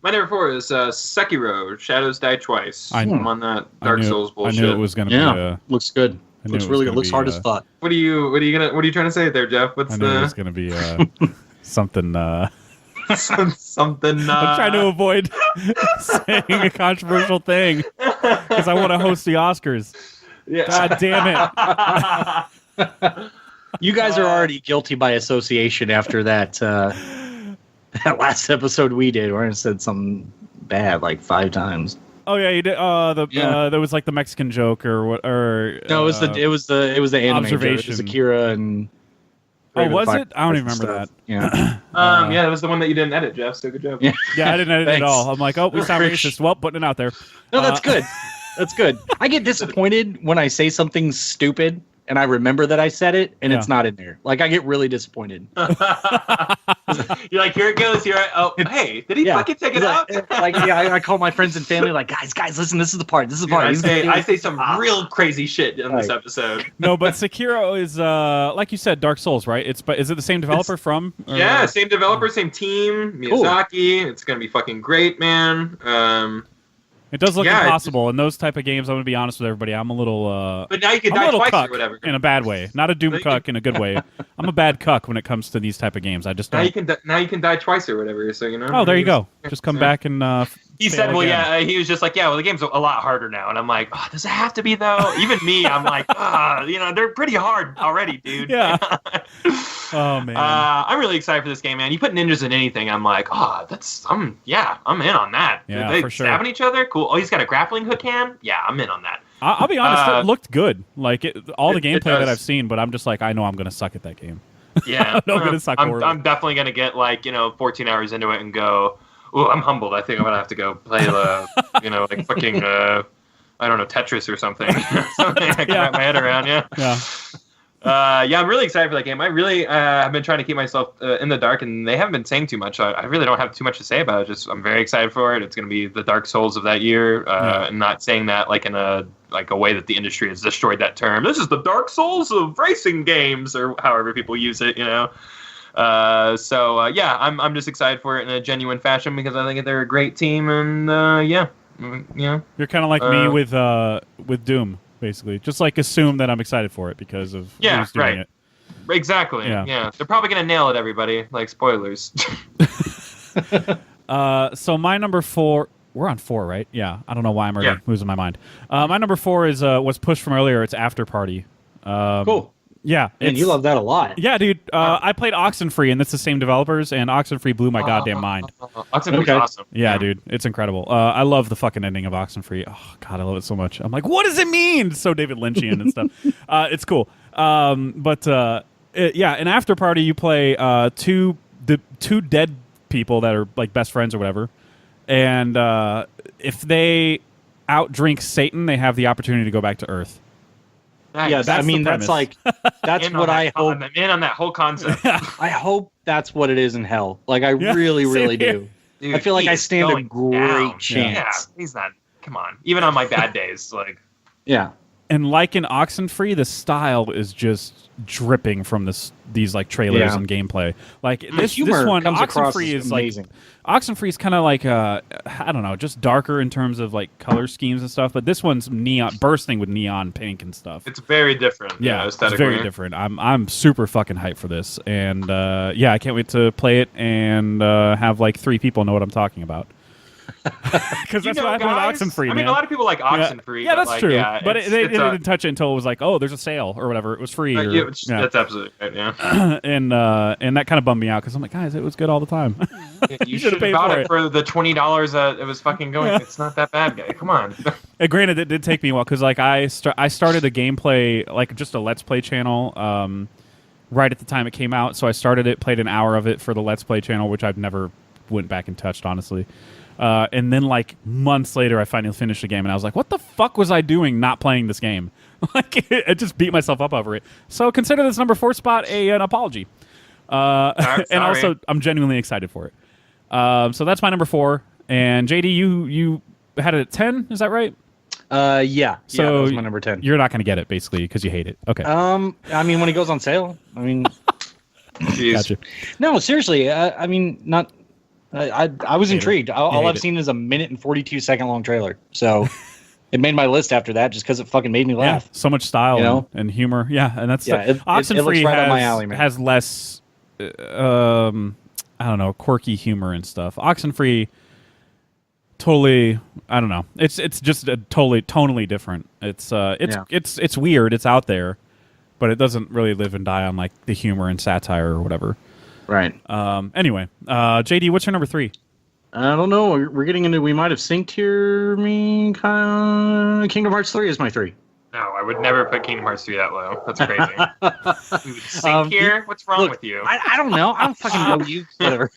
My number 4 is Sekiro: Shadows Die Twice. I'm on that Dark Souls bullshit. I knew it was going to be. Looks good. Looks really good. Looks hard as fuck. What are you trying to say there, Jeff? I knew it was going to be something. Something. I'm trying to avoid saying a controversial thing because I want to host the Oscars. Yeah. God damn it! You guys are already guilty by association after that that last episode we did, where I said something bad like 5 times. Oh yeah, you did. There was like the Mexican joke or what? Or no, it was the anime observation. Joke. It was Akira and. Oh, was it? I don't even remember that. Yeah. That was the one that you didn't edit, Jeff. So good job. Yeah, I didn't edit it at all. I'm like, oh, we sound racist. Well, putting it out there. No, that's good. That's good. I get disappointed when I say something stupid and I remember that I said it and it's not in there. Like, I get really disappointed. You're like, here it goes. Hey, did he fucking take it out? I call my friends and family like, guys, listen, this is the part. This is the part. I say some real crazy shit in this episode. No, but Sekiro is, like you said, Dark Souls, right? Is it the same developer from? Yeah, same developer, same team, Miyazaki. Cool. It's going to be fucking great, man. It does look impossible. In those type of games, I'm going to be honest with everybody, I'm a little... but now you can die twice or whatever. In a bad way. Not a doom cuck in a good way. I'm a bad cuck when it comes to these type of games. I just don't... Now you can die twice or whatever, so you know. Oh, there you go. Just come back and... he said, he was just like, the game's a lot harder now. And I'm like, oh, does it have to be, though? Even me, I'm like, they're pretty hard already, dude. Yeah. Oh, man. I'm really excited for this game, man. You put ninjas in anything, I'm like, I'm in on that. Yeah, they for sure. stabbing each other? Cool. Oh, he's got a grappling hook hand? Yeah, I'm in on that. I'll be honest, it looked good. Like, all the gameplay that I've seen, but I'm just like, I know I'm going to suck at that game. Yeah. I'm definitely going to get, 14 hours into it and go, oh, I'm humbled. I think I'm going to have to go play the, fucking, I don't know, Tetris or something. Something I can wrap my head around, yeah. I'm really excited for that game. I really have been trying to keep myself in the dark, and they haven't been saying too much. I really don't have too much to say about it. I'm very excited for it. It's going to be the Dark Souls of that year, and not saying that in a way that the industry has destroyed that term. This is the Dark Souls of racing games, or however people use it, I'm just excited for it in a genuine fashion because I think they're a great team, and You're kind of like me with Doom. Basically, just assume that I'm excited for it because of who's doing it. Exactly. Yeah. They're probably gonna nail it, everybody. Spoilers. So my number 4, we're on 4, right? Yeah. I don't know why I'm already losing my mind. My number 4 is was pushed from earlier. It's After Party. Cool. Yeah, and you love that a lot. Yeah, dude. I played Oxenfree, and it's the same developers, and Oxenfree blew my goddamn mind. Oxenfree's awesome. Yeah, dude, it's incredible. I love the fucking ending of Oxenfree. Oh god, I love it so much. I'm like, what does it mean? It's so David Lynchian and stuff. It's cool. In After Party, you play two dead people that are best friends or whatever, and if they outdrink Satan, they have the opportunity to go back to Earth. Nice. Yeah, that's what I hope. I'm in on that whole concept. I hope that's what it is in hell. I really do. Dude, I feel like I stand a great chance. Yeah, he's not. Come on, even on my bad days, Yeah. And like in Oxenfree, the style is just dripping from these trailers and gameplay. This one, Oxenfree is amazing. Oxenfree is kind of I don't know, just darker in terms of color schemes and stuff. But this one's bursting with neon pink and stuff. It's very different. Yeah, it's very different. I'm super fucking hyped for this, and I can't wait to play it and have 3 people know what I'm talking about. Because that's what happened with Oxenfree, I man. mean, a lot of people like Oxenfree. Yeah, that's like, true. Yeah, but they it's didn't touch it until it was like, oh, there's a sale or whatever. It was free. That's absolutely right, yeah. And that kind of bummed me out because I'm like, guys, it was good all the time. You should have bought it for the $20 that it was fucking going. Yeah. It's not that bad, guy. Come on. And granted, it did take me a while because like I started a gameplay, like just a Let's Play channel, right at the time it came out. So I started it, played an hour of it for the Let's Play channel, which I've never went back and touched, honestly. And then like months later, I finally finished the game, and I was like, "What the fuck was I doing not playing this game?" Like, I just beat myself up over it. So consider this number 4 spot an apology. And also, I'm genuinely excited for it. So that's my number 4. And JD, you had it at 10. Is that right? Yeah. So that was my number 10. You're not going to get it basically because you hate it. Okay. I mean, when it goes on sale, I mean, Gotcha. No, seriously. I mean, not. I was intrigued. All I've seen is a 1:42 long trailer. So it made my list after that just because it fucking made me laugh. Yeah, so much style and humor. Yeah, and that's Oxenfree right up my alley, man. has less, I don't know, quirky humor and stuff. Oxenfree, totally. I don't know. It's just a tonally different. It's weird. It's out there, but it doesn't really live and die on like the humor and satire or whatever. Right. Anyway, JD, what's your number 3? I don't know. We're getting into. We might have synced here. Kingdom Hearts 3 is my 3. No, I would never put Kingdom Hearts 3 that low. That's crazy. We would sync here? What's wrong with you? I don't know. I don't fucking know you. Whatever.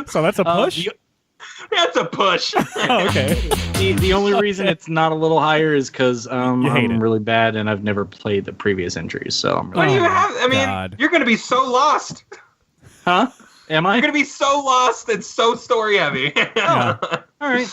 So that's a push? That's a push. Oh, okay. The only reason it's not a little higher is because I'm it. really bad and I've never played the previous entries. So I'm What really... do you have? I mean, God. you're going to be so lost. Huh? Am I? You're going to be so lost and so story heavy. Yeah. All right.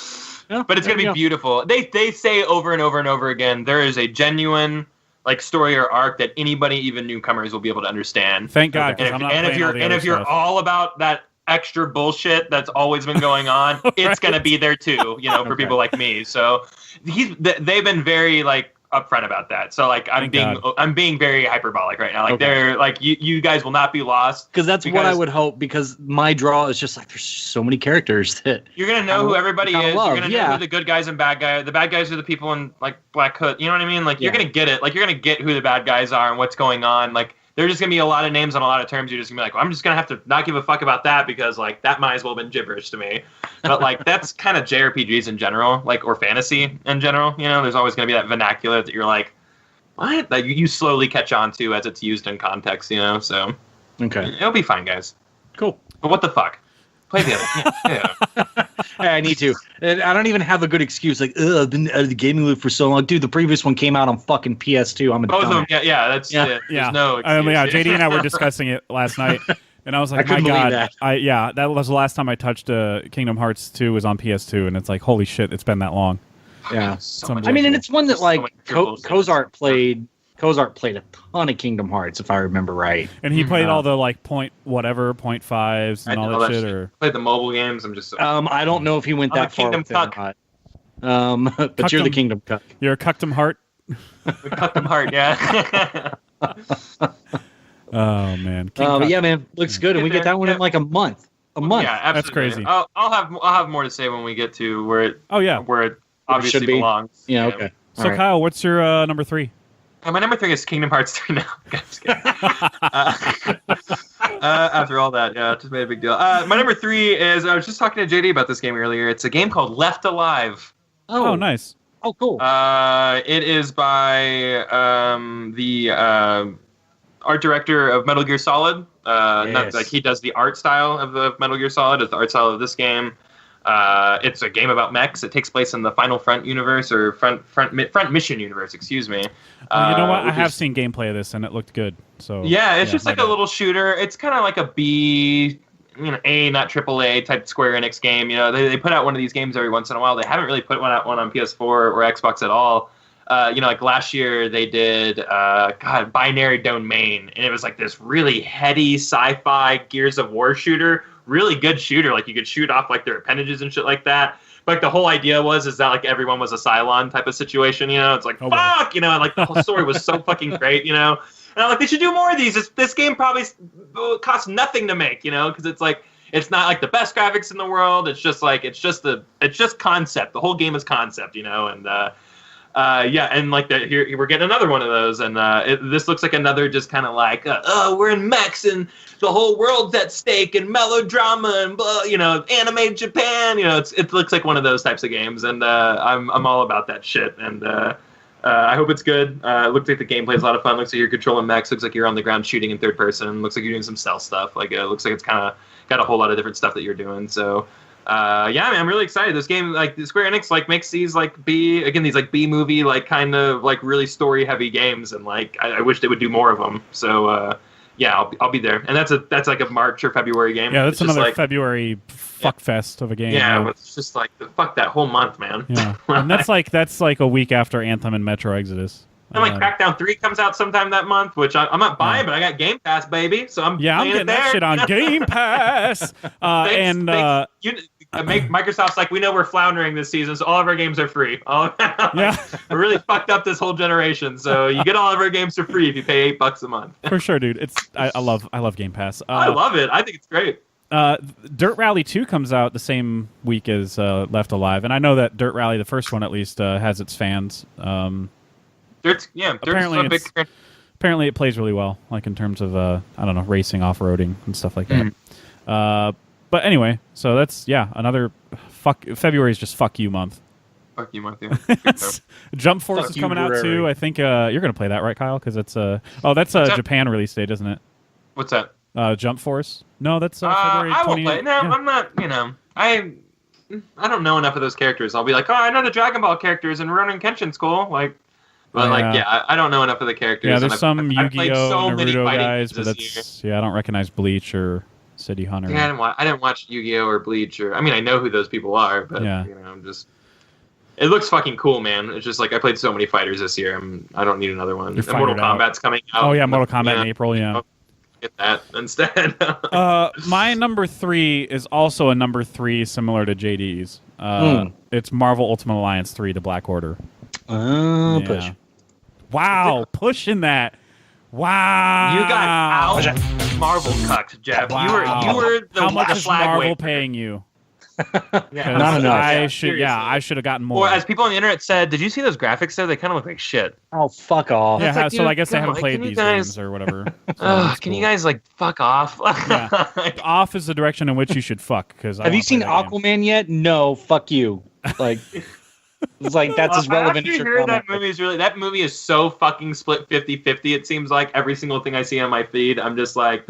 Yeah, But it's going to be beautiful. They say over and over and over again, there is a genuine like story or arc that anybody, even newcomers, will be able to understand. Thank God. And if you're all about that extra bullshit that's always been going on, it's going to be there too, for people like me. So they've been very like upfront about that. So like I'm being very hyperbolic right now. Like they're like you guys will not be lost because that's what I would hope. Because my draw is just like there's so many characters that you're gonna know who everybody is. Love. You're gonna know who the good guys and bad guys. The bad guys are the people in like Black Hood. You know what I mean? Like you're gonna get it. Like you're gonna get who the bad guys are and what's going on. Like there's just gonna be a lot of names on a lot of terms. You're just gonna be like, well, I'm just gonna have to not give a fuck about that because like that might as well have been gibberish to me. But like that's kind of JRPGs in general, like or fantasy in general. There's always gonna be that vernacular that you're like. What? Like you slowly catch on to as it's used in context, so okay, it'll be fine, guys. Cool. But what the fuck? Play the other. Yeah. Hey, I need to. And I don't even have a good excuse. Like, I've been out of the gaming loop for so long, dude. The previous one came out on fucking PS2. I'm a both of them. dumbass. Yeah. That's yeah. There's no excuse. JD and I were discussing it last night, and I was like, I my God, that. that was the last time I touched Kingdom Hearts 2 was on PS2, and it's like, holy shit, it's been that long. Yeah. So I mean, and it's one that like Kozart played. Kozart played a ton of Kingdom Hearts, if I remember right. And he played all the like .5s and all that shit. Or played the mobile games. I'm just. I don't know if he went that far with it or not. But you're the Kingdom Cuck. You're a Cuckdom Heart. The Cuckdom Heart, yeah. Oh man. But yeah, man, looks good, and we get that one in like a month. A month. Yeah, absolutely. That's crazy. I'll have more to say when we get to where it. Oh yeah. Where it obviously belongs. Yeah. Okay. So Kyle, what's your number 3? My number 3 is Kingdom Hearts 3 now. Just kidding. After all that, yeah, just made a big deal. My number 3 is, I was just talking to JD about this game earlier. It's a game called Left Alive. Oh nice. Oh, cool. It is by the art director of Metal Gear Solid. Not, like he does the art style of Metal Gear Solid. It's the art style of this game. It's a game about mechs. It takes place in the Final Front universe or Front Mission universe. Excuse me. Well, you know what? I have seen gameplay of this, and it looked good. So yeah, it's just like a little shooter. It's kind of like a B, A, not AAA type Square Enix game. They put out one of these games every once in a while. They haven't really put one on PS4 or Xbox at all. Like last year they did Binary Domain, and it was like this really heady sci-fi Gears of War shooter. Really good shooter. Like you could shoot off like their appendages and shit like that. But like the whole idea is that like everyone was a Cylon type of situation. It's like fuck, and like the whole story was so fucking great. And I'm like, they should do more of these. This game probably costs nothing to make. Because it's like it's not like the best graphics in the world. It's just concept. The whole game is concept, and and like here we're getting another one of those, and this looks like another just kind of like we're in mechs and the whole world's at stake and melodrama and blah, anime Japan, it looks like one of those types of games, and I'm all about that shit, and I hope it's good. It looks like the gameplay is a lot of fun. Looks like you're controlling mechs. Looks like you're on the ground shooting in third person. Looks like you're doing some stealth stuff. Like it looks like it's kind of got a whole lot of different stuff that you're doing. So man, I'm really excited. This game, like Square Enix, like makes these like B movie like kind of like really story heavy games, and like I wish they would do more of them. So I'll be there, and that's like a March or February game. Yeah, that's another like, February fuckfest of a game. Yeah, but it's just like fuck that whole month, man. Yeah, and that's like a week after Anthem and Metro Exodus. And like Crackdown 3 comes out sometime that month, which I'm not buying, but I got Game Pass, baby. So I'm getting that shit on Game Pass. Microsoft's like, we know we're floundering this season, so all of our games are free. Yeah, we really fucked up this whole generation. So you get all of our games for free if you pay $8 a month. For sure, dude. I love Game Pass. I love it. I think it's great. Dirt Rally 2 comes out the same week as Left Alive, and I know that Dirt Rally, the first one at least, has its fans. Apparently it plays really well, like in terms of racing, off-roading, and stuff like that. But anyway, so that's another February is just fuck you month. Fuck you month, yeah. Jump Force is coming out too. I think you're gonna play that, right, Kyle? Because that's that's a Japan release date, isn't it? What's that? Jump Force? No, that's February 20th. I will play. No, yeah. I'm not. I don't know enough of those characters. I'll be like, I know the Dragon Ball characters, and Rurouni Kenshin's cool. Like. But I don't know enough of the characters. Yeah, there's some Yu-Gi-Oh, so Naruto guys, but that's I don't recognize Bleach or City Hunter. Yeah, I didn't watch Yu-Gi-Oh or Bleach I know who those people are, but I'm just. It looks fucking cool, man. It's just like I played so many fighters this year. I don't need another one. And Mortal Kombat's coming out. Oh yeah, Mortal Kombat in April. Yeah. Get that instead. My number 3 is also a number 3 similar to JD's. It's Marvel Ultimate Alliance 3: The Black Order. Push. Wow, pushing that. Wow. You got out Marvel cucked, Jeff. Wow. You were the How much the is flag Marvel wave. paying you? Not enough. I should have gotten more. Or as people on the internet said, did you see those graphics there? They kind of look like shit. Oh, fuck off. Yeah, like, so I guess I haven't on, played these games or whatever. So can you guys like fuck off? Off is the direction in which you should fuck. Have you seen Aquaman yet? No, fuck you. Like, it's like that's as relevant as your comment. That movie is so fucking split 50-50. It seems like every single thing I see on my feed, I'm just like,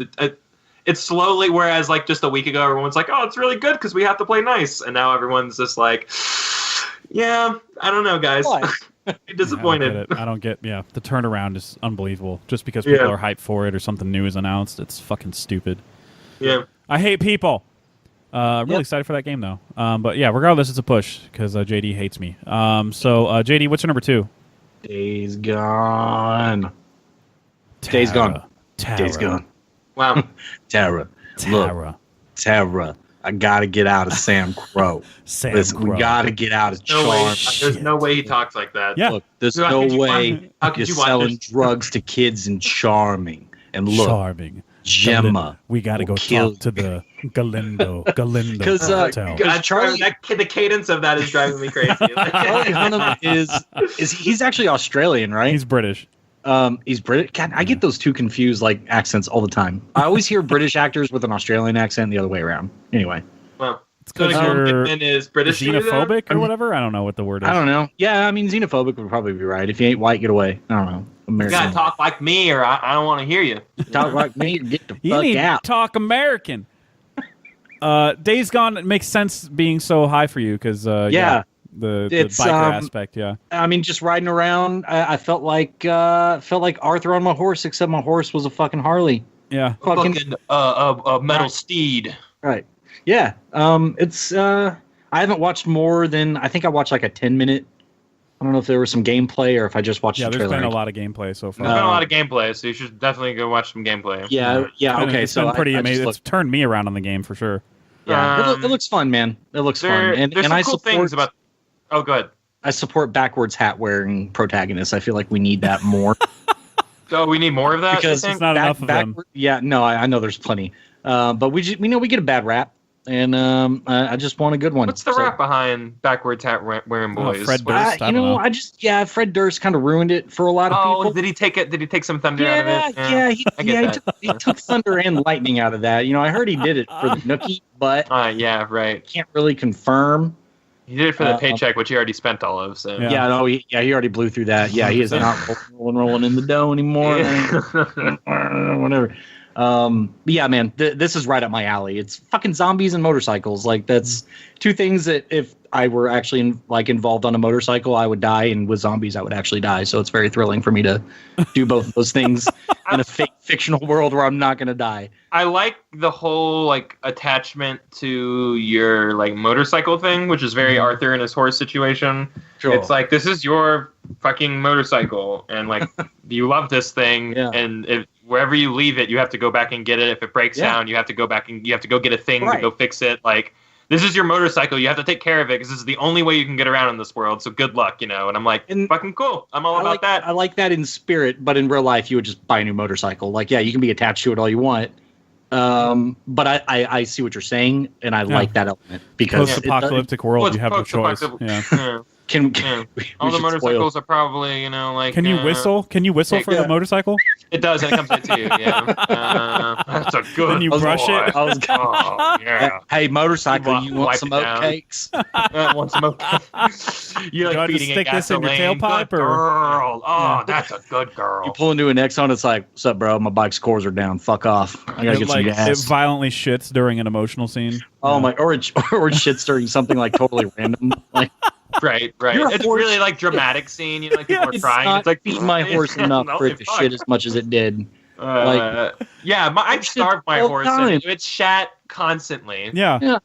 it's slowly. Whereas like just a week ago, everyone's like, oh, it's really good because we have to play nice, and now everyone's just like, yeah, I don't know, guys. I'm disappointed. I don't get the turnaround is unbelievable. Just because people are hyped for it or something new is announced, it's fucking stupid. Yeah, I hate people. I'm really excited for that game though. But yeah, regardless, it's a push because JD hates me. JD, what's your number 2? Days Gone. Days Gone. Days Gone. Wow. Tara. Look, Tara. I gotta get out of Sam Crow. Crow. We gotta get out of Charm. There's no way he talks like that. Yeah. Look, there's no way you're selling drugs to kids in Charming. And look, Charming. Gemma. We got to go talk to the Galindo Because Charlie, the cadence of that is driving me crazy. Charlie Hunnam is he's actually Australian, right? He's British. He's British. God, I get those two confused like accents all the time. I always hear British actors with an Australian accent the other way around. Anyway, well, it's because you're is British xenophobic or whatever. I don't know what the word is. I don't know. Yeah, I mean xenophobic would probably be right. If you ain't white, get away. I don't know. American. You gotta talk like me, or I don't want to hear you. Talk like me, or get the you fuck need out. To talk American. Days Gone makes sense being so high for you because the biker aspect. Yeah, I mean, just riding around, I felt like Arthur on my horse, except my horse was a fucking Harley. Yeah, fucking metal steed. Right. Yeah. It's I haven't watched more than I think I watched like a 10-minute. I don't know if there was some gameplay or if I just watched the trailer. Yeah, there's been a lot of gameplay so far. There's been a lot of gameplay, so you should definitely go watch some gameplay. Yeah. Okay, it's been pretty amazing. It's turned me around on the game for sure. Yeah, it looks fun, man. It looks fun, and there's some I cool support things about. Oh, go ahead. I support backwards hat wearing protagonists. I feel like we need that more. So we need more of that. Because it's not enough of them. Yeah, no, I know there's plenty. But we get a bad rap, and I just want a good one. What's the rap behind backwards hat wearing boys? Fred Durst. Fred Durst kind of ruined it for a lot of people. Did he take it? Did he take some thunder out of it? He took thunder and lightning out of that. I heard he did it for the Nookie, but right. Can't really confirm. He did it for the paycheck, which he already spent all of. So he already blew through that. Yeah, he is not rolling in the dough anymore. Whatever. But yeah, man, this is right up my alley. It's fucking zombies and motorcycles. Like, that's two things that if I were actually involved on a motorcycle, I would die, and with zombies, I would actually die. So it's very thrilling for me to do both of those things in a fake fictional world where I'm not going to die. I like the whole attachment to your motorcycle thing, which is very Arthur and his horse situation. Sure. It's like, this is your fucking motorcycle, and you love this thing, and wherever you leave it, you have to go back and get it. If it breaks down, you have to go back and you have to go get a thing to go fix it. This is your motorcycle. You have to take care of it because this is the only way you can get around in this world. So good luck, And I'm fucking cool. I'm all about that. I like that in spirit, but in real life, you would just buy a new motorcycle. You can be attached to it all you want. But I see what you're saying, and I like that element because post-apocalyptic world, you have no choice. Yeah. All the motorcycles are probably, Can you whistle? Can you whistle for the motorcycle? It does, and it comes right to you. Yeah. That's a good. Then you brush it. Yeah. Hey, motorcycle, you want some oatcakes? Want some oatcakes? You're like feeding it gasoline. This in your tailpipe, good girl. Oh, that's a good girl. You pull into an Exxon, it's like, what's up, bro? My bike's cores are down. Fuck off. I gotta get some gas. It violently shits during an emotional scene. Oh my! Or shits during something totally random. Right. It's really dramatic scene. People are crying. It's like beating my horse enough for it to shit as much as it did. I'd starve my horse. And it shat constantly. Yeah.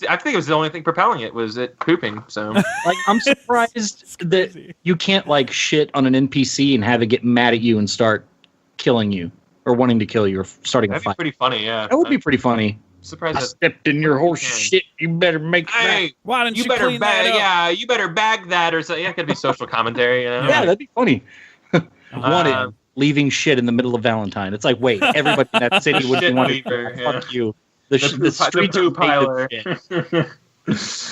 I think it was the only thing propelling it was it pooping. So I'm surprised that you can't shit on an NPC and have it get mad at you and start killing you or wanting to kill you or starting a fight. That'd be pretty funny. Yeah. That would be pretty funny. Surprised I stepped in your horse shit. You better make that. Why don't you clean that up? Yeah, you better bag that or something. Yeah, it could be social commentary. Yeah, that'd be funny. Wanted leaving shit in the middle of Valentine. It's wait, everybody in that city would want to fuck you. The streets are paved.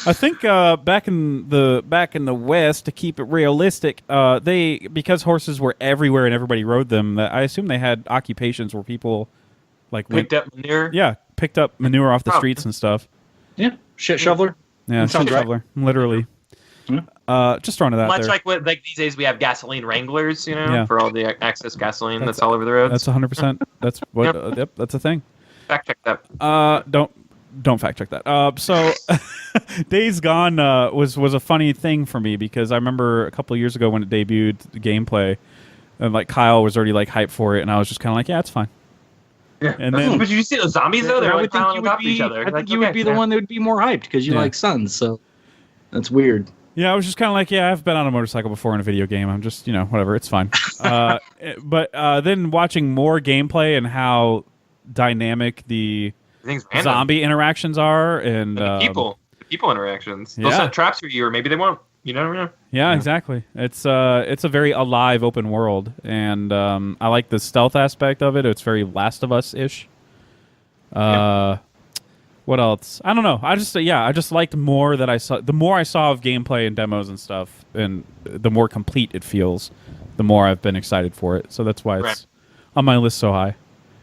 I think back in the West, to keep it realistic, because horses were everywhere and everybody rode them. I assume they had occupations where people picked up manure. Yeah, picked up manure off the streets and stuff. Yeah, shit shoveler. Yeah, shit shoveler, literally. Just throwing it out much there. like what these days we have gasoline wranglers, for all the excess gasoline that's all over the roads. That's 100%. That's what. Yep, that's a thing. Fact check that. Don't fact check that. So Days Gone was a funny thing for me because I remember a couple of years ago when it debuted, the gameplay, and Kyle was already hyped for it, and I was just kind of yeah, it's fine. Yeah, but did you see those zombies though? They're piling on top of each other. I think you would be the one that would be more hyped because you like Suns, so that's weird. Yeah, I was just kind of I've been on a motorcycle before in a video game. I'm just whatever, it's fine. But then watching more gameplay and how dynamic the zombie interactions are and the people interactions. They'll set traps for you, or maybe they won't. You never know. Yeah, exactly. It's a very alive open world, and I like the stealth aspect of it. It's very Last of Us-ish. What else? I don't know. I just liked more that I saw. The more I saw of gameplay and demos and stuff, and the more complete it feels, the more I've been excited for it. So that's why it's on my list so high.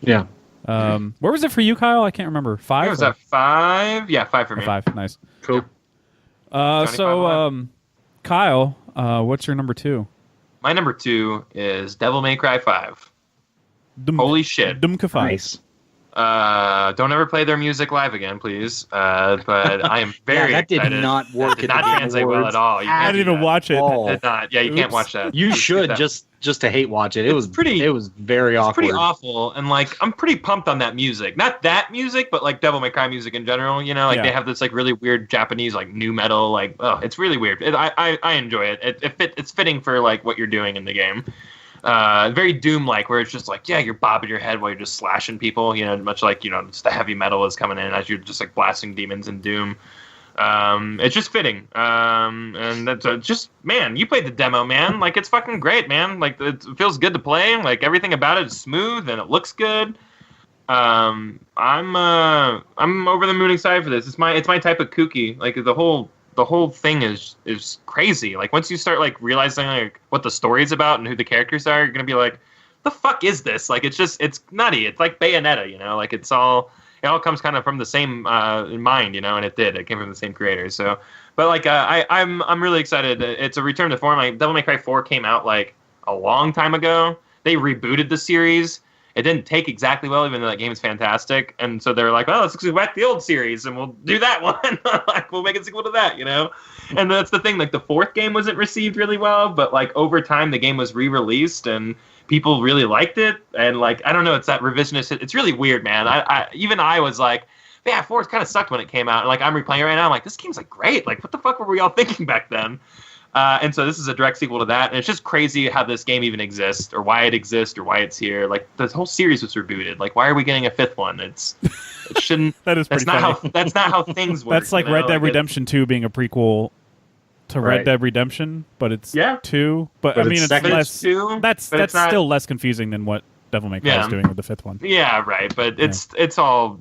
Yeah. Where was it for you, Kyle? I can't remember. 5? It was at 5. Yeah, 5 for me. 5. Nice. Cool. Kyle, what's your number 2? My number 2 is Devil May Cry 5. Holy shit. Nice. Don't ever play their music live again, please. But I am very excited. That did not work. Did not translate well at all. I didn't even watch it. Did not. Yeah, you can't watch that. You should just to hate watch it. It was very awkward. It's pretty awful, and I'm pretty pumped on that music. Not that music, but Devil May Cry music in general. They have this really weird Japanese new metal. It's really weird. I enjoy it. It's fitting for what you're doing in the game. Very Doom-like, where it's just you're bobbing your head while you're just slashing people, much just the heavy metal is coming in as you're just blasting demons in Doom. It's just fitting. And that's just, man, you played the demo, man. It's fucking great, man. It feels good to play. Everything about it is smooth and it looks good. I'm over the moon excited for this. It's my type of kooky. Like the whole thing is crazy. Like once you start like realizing like what the story's about and who the characters are, you're gonna be like, the fuck is this? Like it's nutty. It's like Bayonetta, you know. Like it all comes kind of from the same mind, you know. And it came from the same creator. So, but like I'm really excited. It's a return to form. Like Devil May Cry 4 came out like a long time ago. They rebooted the series. It didn't take exactly well, even though that game is fantastic. And so they're like, "Oh, let's go back to the old series, and we'll do that one. Like, we'll make a sequel to that, you know." And that's the thing. Like, the fourth game wasn't received really well, but like over time, the game was re-released, and people really liked it. And like, I don't know, it's that revisionist. It's really weird, man. I was like, yeah, 4 kind of sucked when it came out. And like, I'm replaying it right now. I'm like, this game's like great. Like, what the fuck were we all thinking back then? And so this is a direct sequel to that, and it's just crazy how this game even exists, or why it exists, or why it's here. Like the whole series was rebooted. Like, why are we getting a fifth one? It shouldn't. That is pretty funny. That's not how things work. That's like Red Dead Redemption 2 being a prequel to Red Dead Redemption, but it's 2. But I mean, it's less. That's still less confusing than what Devil May Cry is doing with the fifth one. Yeah, right. But it's all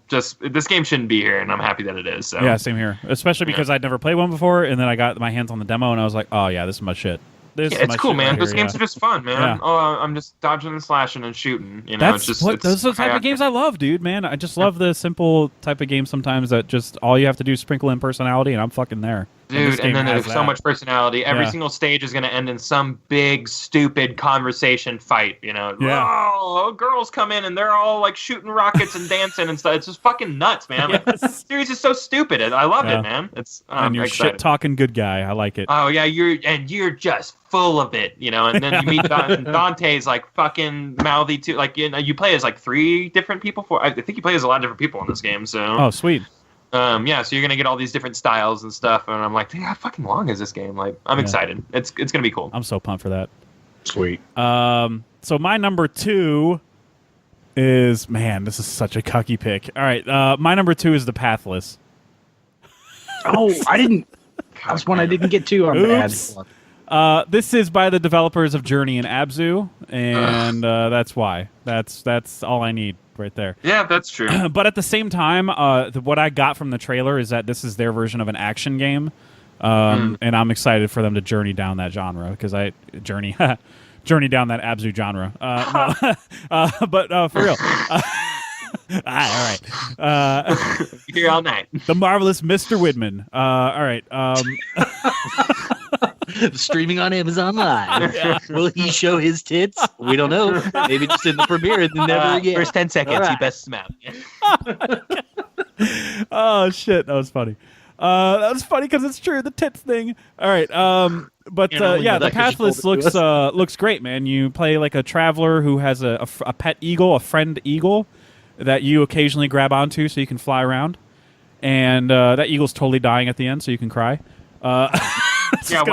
just, this game shouldn't be here, and I'm happy that it is. So. Yeah, same here. Especially because I'd never played one before, and then I got my hands on the demo, and I was like, oh yeah, this is my shit. It's cool, man. Those games are just fun, man. Yeah. Oh, I'm just dodging and slashing and shooting. You know, those are the type of games I love, dude. Man, I just love the simple type of games sometimes that just all you have to do is sprinkle in personality, and I'm fucking there. Dude, and then there's so much personality. Every single stage is going to end in some big, stupid conversation fight, you know? Yeah. Oh, girls come in and they're all like shooting rockets and dancing and stuff. It's just fucking nuts, man. Like, the series is so stupid. I love it, man. And you're shit-talking good guy. I like it. Oh, yeah, you're just full of it, you know? And then you meet Dante's like fucking mouthy too. Like, you know, you play as like 3 different people. I think you play as a lot of different people in this game, so. Oh, sweet. Yeah, so you're gonna get all these different styles and stuff, and I'm like, dude, how fucking long is this game? Like, I'm excited. It's gonna be cool. I'm so pumped for that. Sweet. So my number 2 is, man, this is such a cucky pick. All right, my number 2 is The Pathless. Oh, that's one I didn't get to. I'm bad. This is by the developers of Journey and Abzu, and that's why. That's all I need right there. Yeah, that's true. But at the same time, what I got from the trailer is that this is their version of an action game, and I'm excited for them to journey down that genre because journey down that Abzu genre. But for real. All right. Here all night. The Marvelous Mr. Widman. All right. Streaming on Amazon Live. Yeah. Will he show his tits? We don't know. Maybe just in the premiere and then never again. First 10 seconds, he bests them out. Oh, shit. That was funny. That was funny because it's true. The tits thing. All right. But The Pathless looks great, man. You play like a traveler who has a pet eagle, a friend eagle, that you occasionally grab onto so you can fly around. And that eagle's totally dying at the end, so you can cry. Yeah,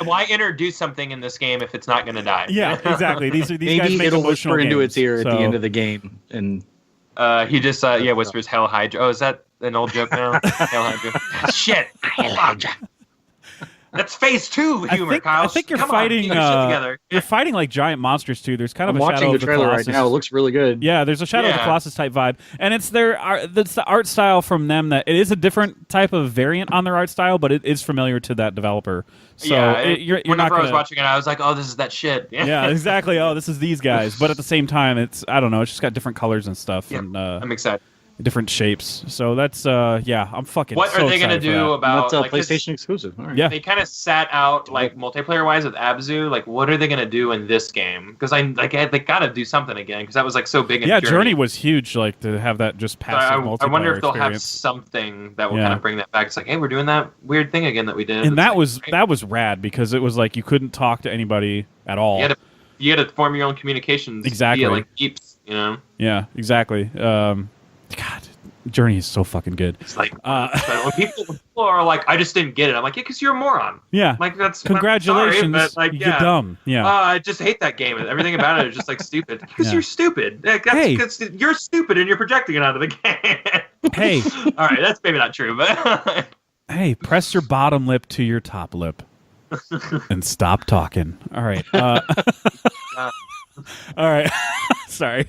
why introduce something in this game if it's not going to die? Yeah, exactly. These Maybe guys make it'll emotional whisper into games, its ear at the end of the game, and he just whispers Hail Hydra. Oh, is that an old joke now? Hail Hydra. Shit. Hail Hydra. That's phase 2 humor, Kyle. I think you're fighting. You're fighting like giant monsters too. There's kind of I'm a watching Shadow the of the trailer Colossus. right now. It looks really good. Yeah, there's a Shadow of the Colossus type vibe, and it's that's the art style from them. That it is a different type of variant on their art style, but it is familiar to that developer. So you're whenever not I was watching it, I was like, "Oh, this is that shit." Yeah, exactly. Oh, this is these guys. But at the same time, it's I don't know. It's just got different colors and stuff, and I'm excited. Different shapes. So that's I'm fucking. What so are they gonna do about? That's PlayStation exclusive. All right. Yeah, they kind of sat out like multiplayer wise with Abzu. Like, what are they gonna do in this game? Because they gotta do something again because that was like so big. In Journey was huge. Like to have that just passive multiplayer. I wonder if they'll experience. have something that will kind of bring that back. It's like, hey, we're doing that weird thing again that we did. And that was rad because it was like you couldn't talk to anybody at all. You had to form your own communications. Exactly. Via, like beeps, you know. Yeah, exactly. God. Journey is so fucking good. It's like when people are like, "I just didn't get it." I'm like, "Yeah, because you're a moron." Yeah, like that's congratulations. Sorry, but, like, you're dumb. Yeah, I just hate that game. Everything about it is just like stupid. Because you're stupid. You're stupid, and you're projecting it onto the game. Hey, all right, that's maybe not true, but hey, press your bottom lip to your top lip and stop talking. All right. All right. Sorry.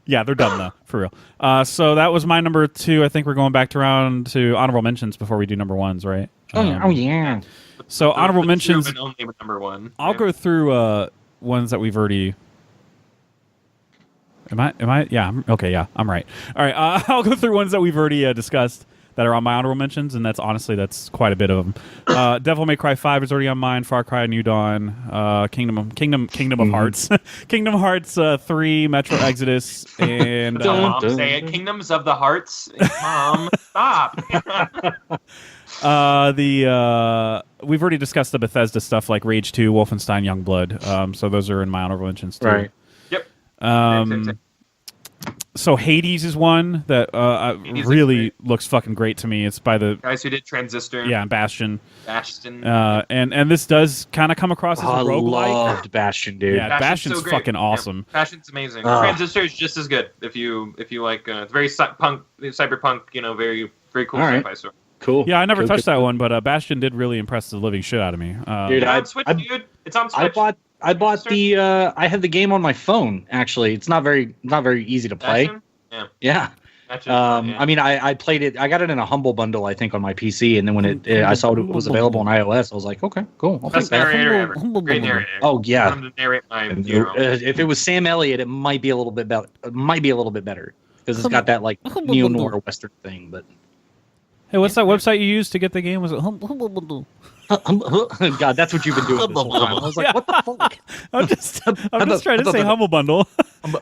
Yeah, they're done though, for real. So that was my number 2. I think we're going back around to honorable mentions before we do number 1s, right? Oh yeah. So honorable mentions. And only with number 1. I'll go through ones that we've already. Am I? Yeah. Okay. Yeah. I'm right. All right. I'll go through ones that we've already discussed that are on my honorable mentions, and that's quite a bit of them. Devil May Cry 5 is already on mine. Far Cry New Dawn, Kingdom of Hearts, Kingdom Hearts 3, Metro Exodus, and Mom, say it. Kingdoms of the Hearts. Mom, stop. We've already discussed the Bethesda stuff like Rage 2, Wolfenstein Youngblood. So those are in my honorable mentions too. Right. Yep. So Hades is one that really looks fucking great to me. It's by the guys who did Transistor. Yeah, and Bastion. Bastion. And this does kind of come across as a roguelike. I loved Bastion, dude. Yeah, Bastion's so fucking awesome. Yeah, Bastion's amazing. Transistor is just as good if you like. It's very cyberpunk. Very very cool sci-fi story. Cool. Yeah, I never touched that one, but Bastion did really impress the living shit out of me. Dude, it's on Switch, dude. It's on Switch. I bought the. I have the game on my phone. Actually, it's not very easy to play. Bastion? Yeah. I mean, I played it. I got it in a Humble Bundle, I think, on my PC, and then when I saw it was available on iOS, I was like, okay, cool. Best narrator ever. Great narrator. Oh yeah. To narrate my if it was Sam Elliott, it might be a little bit better. It might be a little bit better because it's got that like neo noir western thing. But hey, what's that website you used to get the game? Was it God, that's what you've been doing this whole time. I was like, what the fuck? I'm just trying to say Humble Bundle.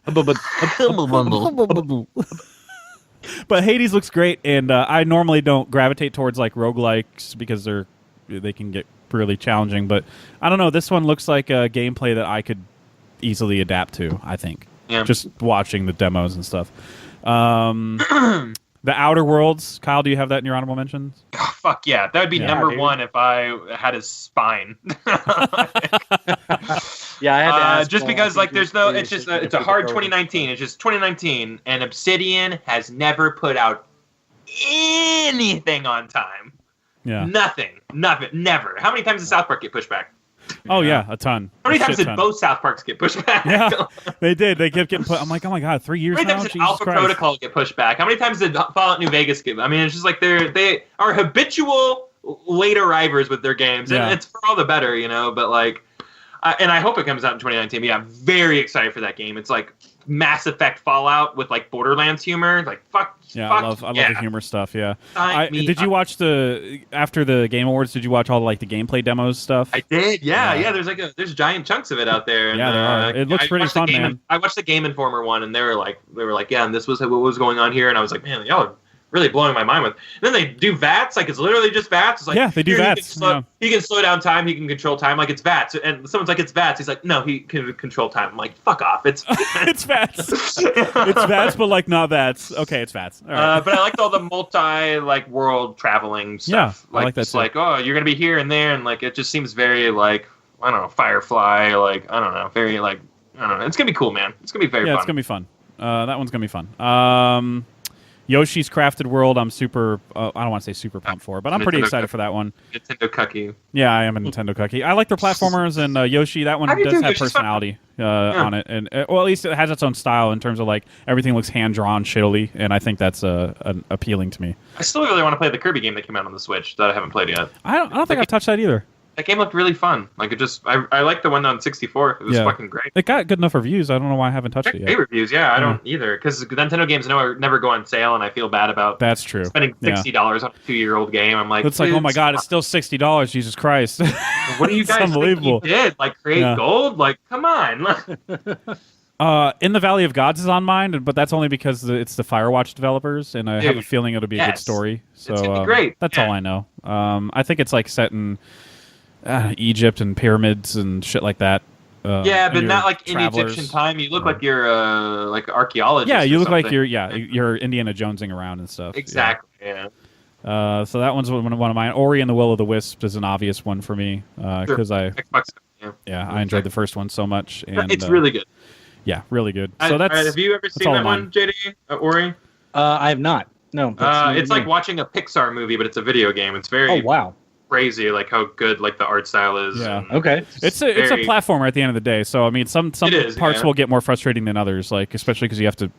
Humble Bundle. But Hades looks great, and I normally don't gravitate towards like roguelikes because they can get really challenging. But I don't know, this one looks like a gameplay that I could easily adapt to. I think, just watching the demos and stuff. The Outer Worlds, Kyle, do you have that in your honorable mentions? Oh, fuck yeah, that would be number 1 if I had his spine. Yeah, I had to ask just because like there's no, it's a hard 2019. It's just 2019, and Obsidian has never put out anything on time. Yeah, nothing, never. How many times did South Park get pushed back? Oh yeah, a ton. How many times did both South Parks get pushed back? Yeah, they did. They kept getting put. I'm like, oh my god, 3 years now. How many times did Alpha Protocol get pushed back? How many times did Fallout New Vegas get? I mean, it's just like they are habitual late arrivers with their games, and it's for all the better, But like, and I hope it comes out in 2019. But yeah, I'm very excited for that game. It's like Mass Effect Fallout with like Borderlands humor. Like fuck. Yeah, fuck, I love the humor stuff. Yeah. Did you watch after the Game Awards? Did you watch all the gameplay demos stuff? I did. Yeah. There's giant chunks of it out there. And, yeah, there are. It looks pretty fun, man. I watched the Game Informer one, and they were like, yeah, and this was what was going on here, and I was like, man, y'all are really blowing my mind with. And then they do VATS, like it's literally just VATS. It's like, yeah, they do VATS. He can slow down time. He can control time. Like it's VATS. And someone's like, it's VATS. He's like, no, he can control time. I'm like, fuck off. It's it's VATS. It's VATS, but like not VATS. Okay, it's VATS. All right. But I liked all the world traveling stuff. Yeah, I like that too. Like, oh, you're gonna be here and there, and like it just seems very like I don't know, Firefly. Like I don't know, very like I don't know. It's gonna be cool, man. It's gonna be very fun. Yeah, it's gonna be fun. That one's gonna be fun. Yoshi's Crafted World, I'm super, I don't want to say super pumped for, but I'm pretty excited for that one. Nintendo cucky. Yeah, I am a Nintendo cucky. I like their platformers, and Yoshi, that one does have personality on it. And well, at least it has its own style in terms of like everything looks hand-drawn shittily, and I think that's appealing to me. I still really want to play the Kirby game that came out on the Switch that I haven't played yet. I don't think I've touched that either. That game looked really fun. Like I like the one on 64. It was fucking great. It got good enough reviews. I don't know why I haven't touched it yet. Great reviews, yeah. I don't either because Nintendo games never go on sale, and I feel bad about that's true spending $60 on a 2-year-old game. I'm like, it's like, oh my god, it's still $60. Jesus Christ! What do you guys unbelievable. think you did? Like create gold? Like come on. In the Valley of Gods is on mine, but that's only because it's the Firewatch developers, and I have a feeling it'll be a good story. So it's gonna be great. That's all I know. I think it's like set in Egypt and pyramids and shit like that. But not like in Egyptian time. You look like you're like archaeologist. Yeah, you look like you're Indiana Jonesing around and stuff. Exactly. Yeah. So that one's one of mine. Ori and the Will of the Wisp is an obvious one for me because I enjoyed the first one so much. And it's really good. Yeah, really good. So have you ever seen that one, JD? Ori? I have not. No. It's like watching a Pixar movie, but it's a video game. It's very. Oh wow. crazy, like how good like the art style is. Yeah. and Okay. It's a platformer at the end of the day. So I mean, some parts will get more frustrating than others, like especially because you have to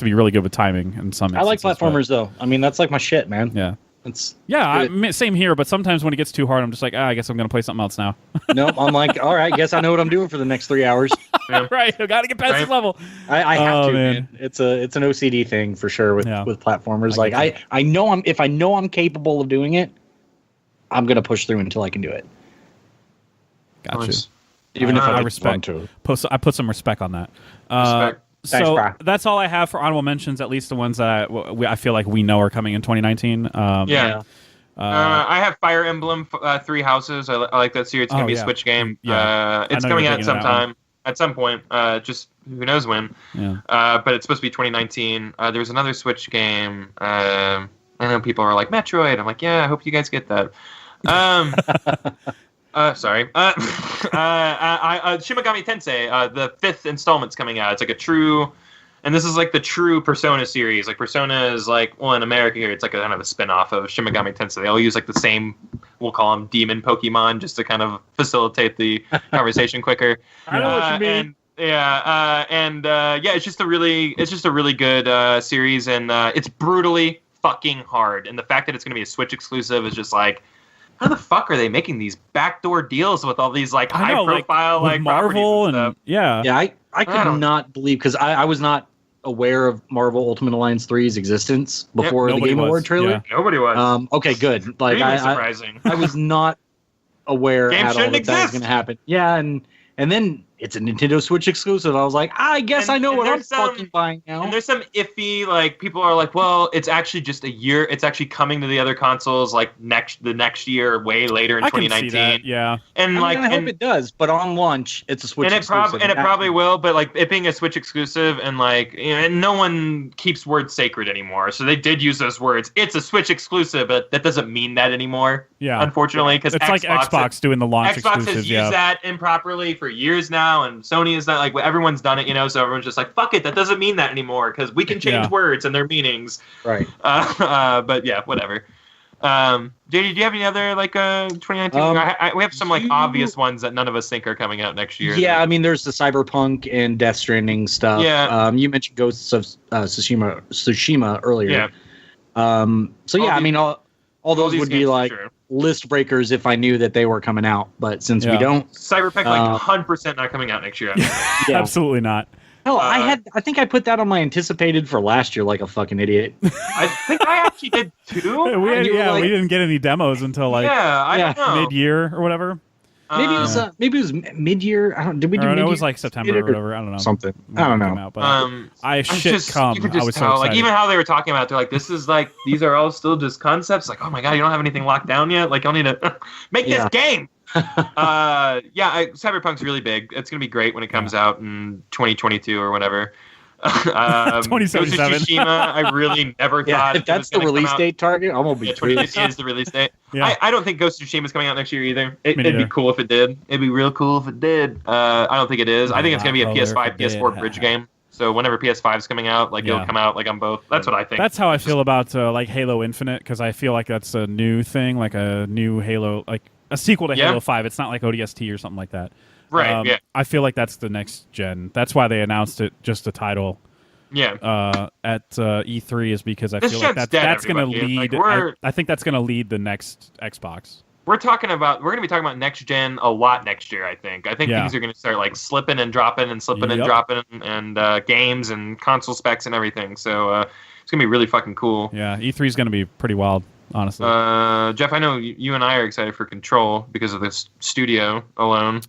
be really good with timing in some. I like instances, platformers though. I mean, that's like my shit, man. Yeah. It's Same here. But sometimes when it gets too hard, I'm just like, I guess I'm gonna play something else now. Nope. I'm like, all right, guess I know what I'm doing for the next 3 hours. Right. I gotta get past this level. I have to, man. man. It's an OCD thing for sure with platformers. I know if I know I'm capable of doing it, I'm gonna push through until I can do it. Gotcha. Nice. Even if I I respect. I put some respect on that. Respect. Thanks, So bro. that's all I have for honorable mentions. At least the ones that I feel like we know are coming in 2019. Yeah. I have Fire Emblem Three Houses. I like that series. It's gonna be a Switch game. Yeah. It's coming out sometime. At some point. Just who knows when. Yeah. But it's supposed to be 2019. There's another Switch game. I know people are like Metroid. I'm like, yeah. I hope you guys get that. Sorry. Shin Megami Tensei, the 5th installment's coming out. It's like a true, and this is like the true Persona series. Like Persona is like, well, in America here, it's like a kind of a spin-off of Shin Megami Tensei. They all use like the same, we'll call them demon Pokemon, just to kind of facilitate the conversation quicker. I know what you mean. It's just a really good series, and it's brutally fucking hard. And the fact that it's going to be a Switch exclusive is just like, how the fuck are they making these backdoor deals with all these like high profile like Marvel and yeah, I could not believe, because I was not aware of Marvel Ultimate Alliance 3's existence before the Game Award trailer. Yeah. Nobody was. Okay, good. Like really surprising. I was not aware Game at all that was exist. going to happen. Yeah, and then it's a Nintendo Switch exclusive. I was like, I guess I know what I'm fucking buying now. And there's some iffy, like, people are like, well, it's actually just a year. It's actually coming to the other consoles, like, the next year, way later in 2019. Can see that, yeah. And, I hope it does, but on launch, it's a Switch exclusive. And it probably will, but, like, it being a Switch exclusive, and, like, and no one keeps words sacred anymore. So they did use those words. It's a Switch exclusive, but that doesn't mean that anymore. Yeah. Unfortunately, because it's like Xbox doing the launch Xbox exclusives. has used that improperly for years now, and Sony is not like, everyone's done it, so everyone's just like, fuck it, that doesn't mean that anymore, because we can change words and their meanings. Right. But yeah, whatever. JD, do you have any other like 2019? We have some like obvious ones that none of us think are coming out next year. Yeah, I mean, there's the Cyberpunk and Death Stranding stuff. Yeah. You mentioned Ghosts of Tsushima earlier. Yeah. I mean, all those would be like list breakers if I knew that they were coming out, but since we don't, Cyberpunk like 100% not coming out next year. Yeah. Absolutely not. Hell, I think I put that on my anticipated for last year like a fucking idiot. I think I actually did too. We didn't get any demos until like I don't know. mid-year or whatever. Maybe it was mid-year. Did we do mid-year? It was like September or whatever. I don't know. Something. I don't know. Out, but I was so excited. Like, even how they were talking about it, they're like, this is like, these are all still just concepts. Like, oh my god, you don't have anything locked down yet. Like, y'all need to make this game. Cyberpunk's really big. It's gonna be great when it comes out in 2022 or whatever. 2077. Ghost of Tsushima, I really never thought. If that's the release date target, I'm gonna be 2022 is the release date. Yeah. I don't think Ghost of Tsushima is coming out next year either. It'd be cool if it did. It'd be real cool if it did. I don't think it is. I think it's gonna be a PS5, PS4 bridge game. So whenever PS5 is coming out, like it'll come out like on both. That's what I think. That's how I feel about like Halo Infinite, because I feel like that's a new thing, like a new Halo, like a sequel to Halo 5. It's not like ODST or something like that. Right. Yeah. I feel like that's the next gen. That's why they announced it, just the title. Yeah. At E3 is because I feel like that's going to lead. Like I think that's going to lead the next Xbox. We're going to be talking about next gen a lot next year. I think things are going to start like slipping and dropping and slipping and dropping, and games and console specs and everything. So it's going to be really fucking cool. Yeah. E3 is going to be pretty wild, honestly. Jeff, I know you and I are excited for Control because of this studio alone.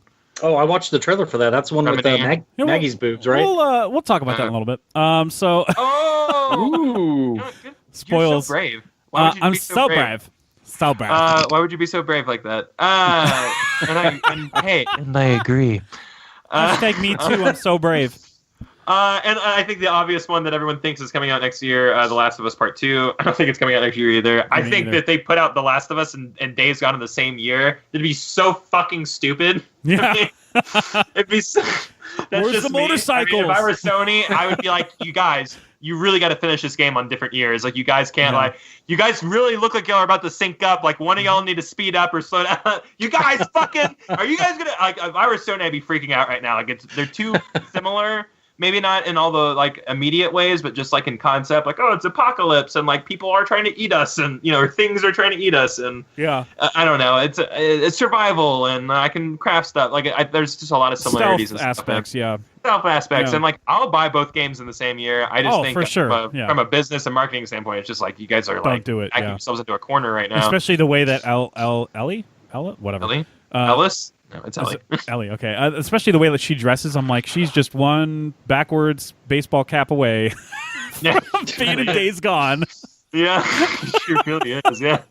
Oh, I watched the trailer for that. That's the one with Maggie's boobs, right? We'll talk about that in a little bit. Ooh. Spoils. You're so brave. Why would you I'm be so brave? So brave. Why would you be so brave like that? And I agree. Hashtag me too. I'm so brave. And I think the obvious one that everyone thinks is coming out next year, The Last of Us Part 2. I don't think it's coming out next year either. I think that they put out The Last of Us and Days Gone in the same year. It'd be so fucking stupid. Yeah. It'd be so... Where's just the me. motorcycles? If I were Sony, I would be like, you guys, you really got to finish this game on different years. Like, you guys can't you guys really look like y'all are about to sync up. Like, one of y'all need to speed up or slow down. You guys fucking, are you guys gonna, like, if I were Sony, I'd be freaking out right now. Like, they're too similar. Maybe not in all the like immediate ways, but just like in concept, like, oh, it's apocalypse and like people are trying to eat us, and or things are trying to eat us, and I don't know, it's survival, and I can craft stuff. Like there's just a lot of similarities stealth and aspects, stealth aspects, and like I'll buy both games in the same year. I just think for sure. From a business and marketing standpoint, it's just like you guys are don't do it. backing yourselves into a corner right now. Especially the way that Ellis. No, it's Ellie. Ellie, okay. Especially the way that she dresses. I'm like, she's just one backwards baseball cap away from being in Days Gone. Yeah, she really is, yeah.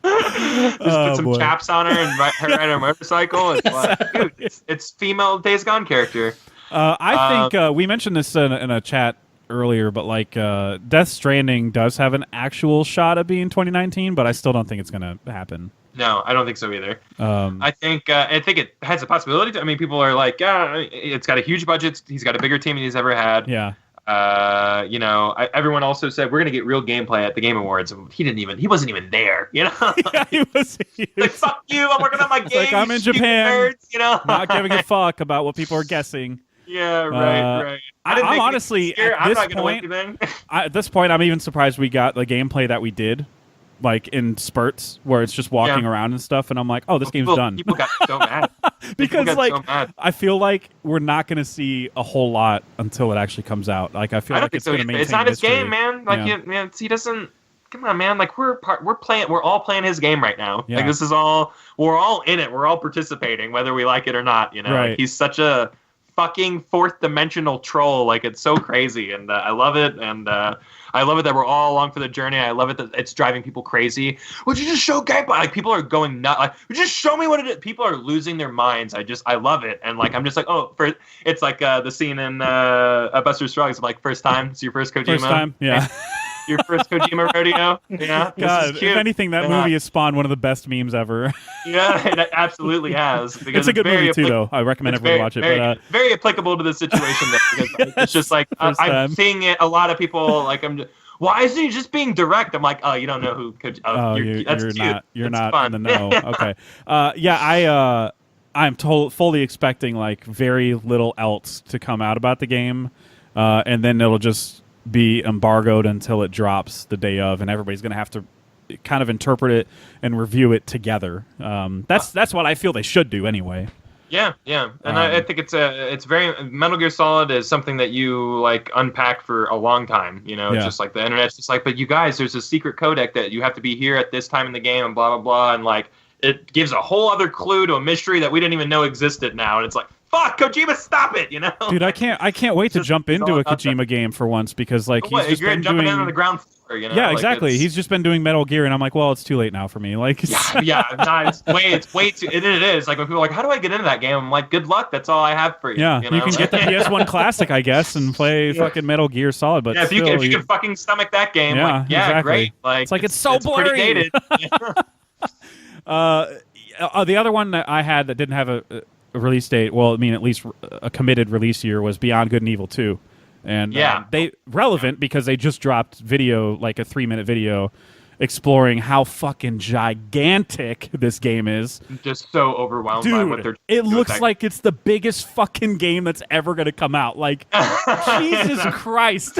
Just put some chaps on her and ride her motorcycle. It's like, dude, it's female Days Gone character. I think we mentioned this in a chat earlier, but like Death Stranding does have an actual shot at being 2019, but I still don't think it's going to happen. No, I don't think so either. I think it has a possibility. I mean, people are like, yeah, it's got a huge budget. He's got a bigger team than he's ever had. Yeah. Everyone also said we're gonna get real gameplay at the Game Awards. He wasn't even there. Yeah, he was like, fuck you. I'm working on my game. Like, I'm in Japan. Nerds, not giving a fuck about what people are guessing. Yeah, right. I'm honestly at this point, I'm even surprised we got the gameplay that we did. Like in spurts where it's just walking around and stuff, and I'm like, oh, this game's done. People got so mad because I feel like we're not going to see a whole lot until it actually comes out. Like I feel like it's going to maintain. It's not his mystery. game, man. Like he doesn't. Come on, man. Like we're all playing his game right now. Yeah. Like this is all. We're all in it. We're all participating, whether we like it or not. Right. Like, he's such a fucking fourth dimensional troll. Like it's so crazy, and I love it. And I love it that we're all along for the journey. I love it that it's driving people crazy. Would you just show gameplay? Like people are going nuts. Like, just show me what it is. People are losing their minds. I love it. And like I'm just like, it's like the scene in Buster Scruggs. I'm like, first time. It's your first Kojima. First time, yeah. Your first Kojima rodeo. Yeah. God, if anything, that movie has spawned one of the best memes ever. Yeah, it absolutely has. It's a good movie too, though. I recommend everyone watch it. Very applicable to the situation, though, because it's just like I'm seeing it. A lot of people like why isn't he just being direct? I'm like, oh, you don't know who could. You're not in the know. Okay. I'm fully expecting like very little else to come out about the game, and then it'll just be embargoed until it drops the day of, and everybody's going to have to kind of interpret it and review it together. That's what I feel they should do anyway. Yeah, and I think it's very Metal Gear Solid is something that you like unpack for a long time. It's just like the internet's just like, but you guys, there's a secret codec that you have to be here at this time in the game and blah blah blah, and like it gives a whole other clue to a mystery that we didn't even know existed now, and it's like, fuck, Kojima, stop it, Dude, I can't wait to jump into a Kojima game for once, because like he's just been jumping doing in on the ground floor, Yeah, like, exactly. He's just been doing Metal Gear, and I'm like, well, it's too late now for me. Like, it's way too. It is like when people are like, how do I get into that game? I'm like, good luck. That's all I have for you. Yeah, you can get the PS1 Classic, I guess, and play fucking Metal Gear Solid. But if you can fucking stomach that game, exactly. Great. Like, it's so blurry. Pretty dated. The other one that I had that didn't have a release date, well, I mean, at least a committed release year, was Beyond Good and Evil 2. And they relevant because they just dropped video, like a 3-minute video, exploring how fucking gigantic this game is. Just so overwhelmed by what they're doing. It looks like it's the biggest fucking game that's ever going to come out. Like, Jesus Christ.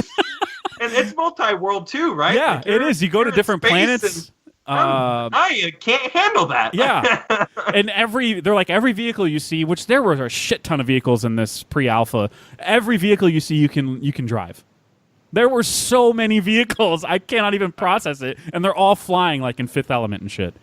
And it's multi-world too, right? Yeah, like it is. You go to different planets. I can't handle that. Yeah, and every vehicle you see, which there were a shit ton of vehicles in this pre-alpha. Every vehicle you see, you can drive. There were so many vehicles, I cannot even process it, and they're all flying like in Fifth Element and shit.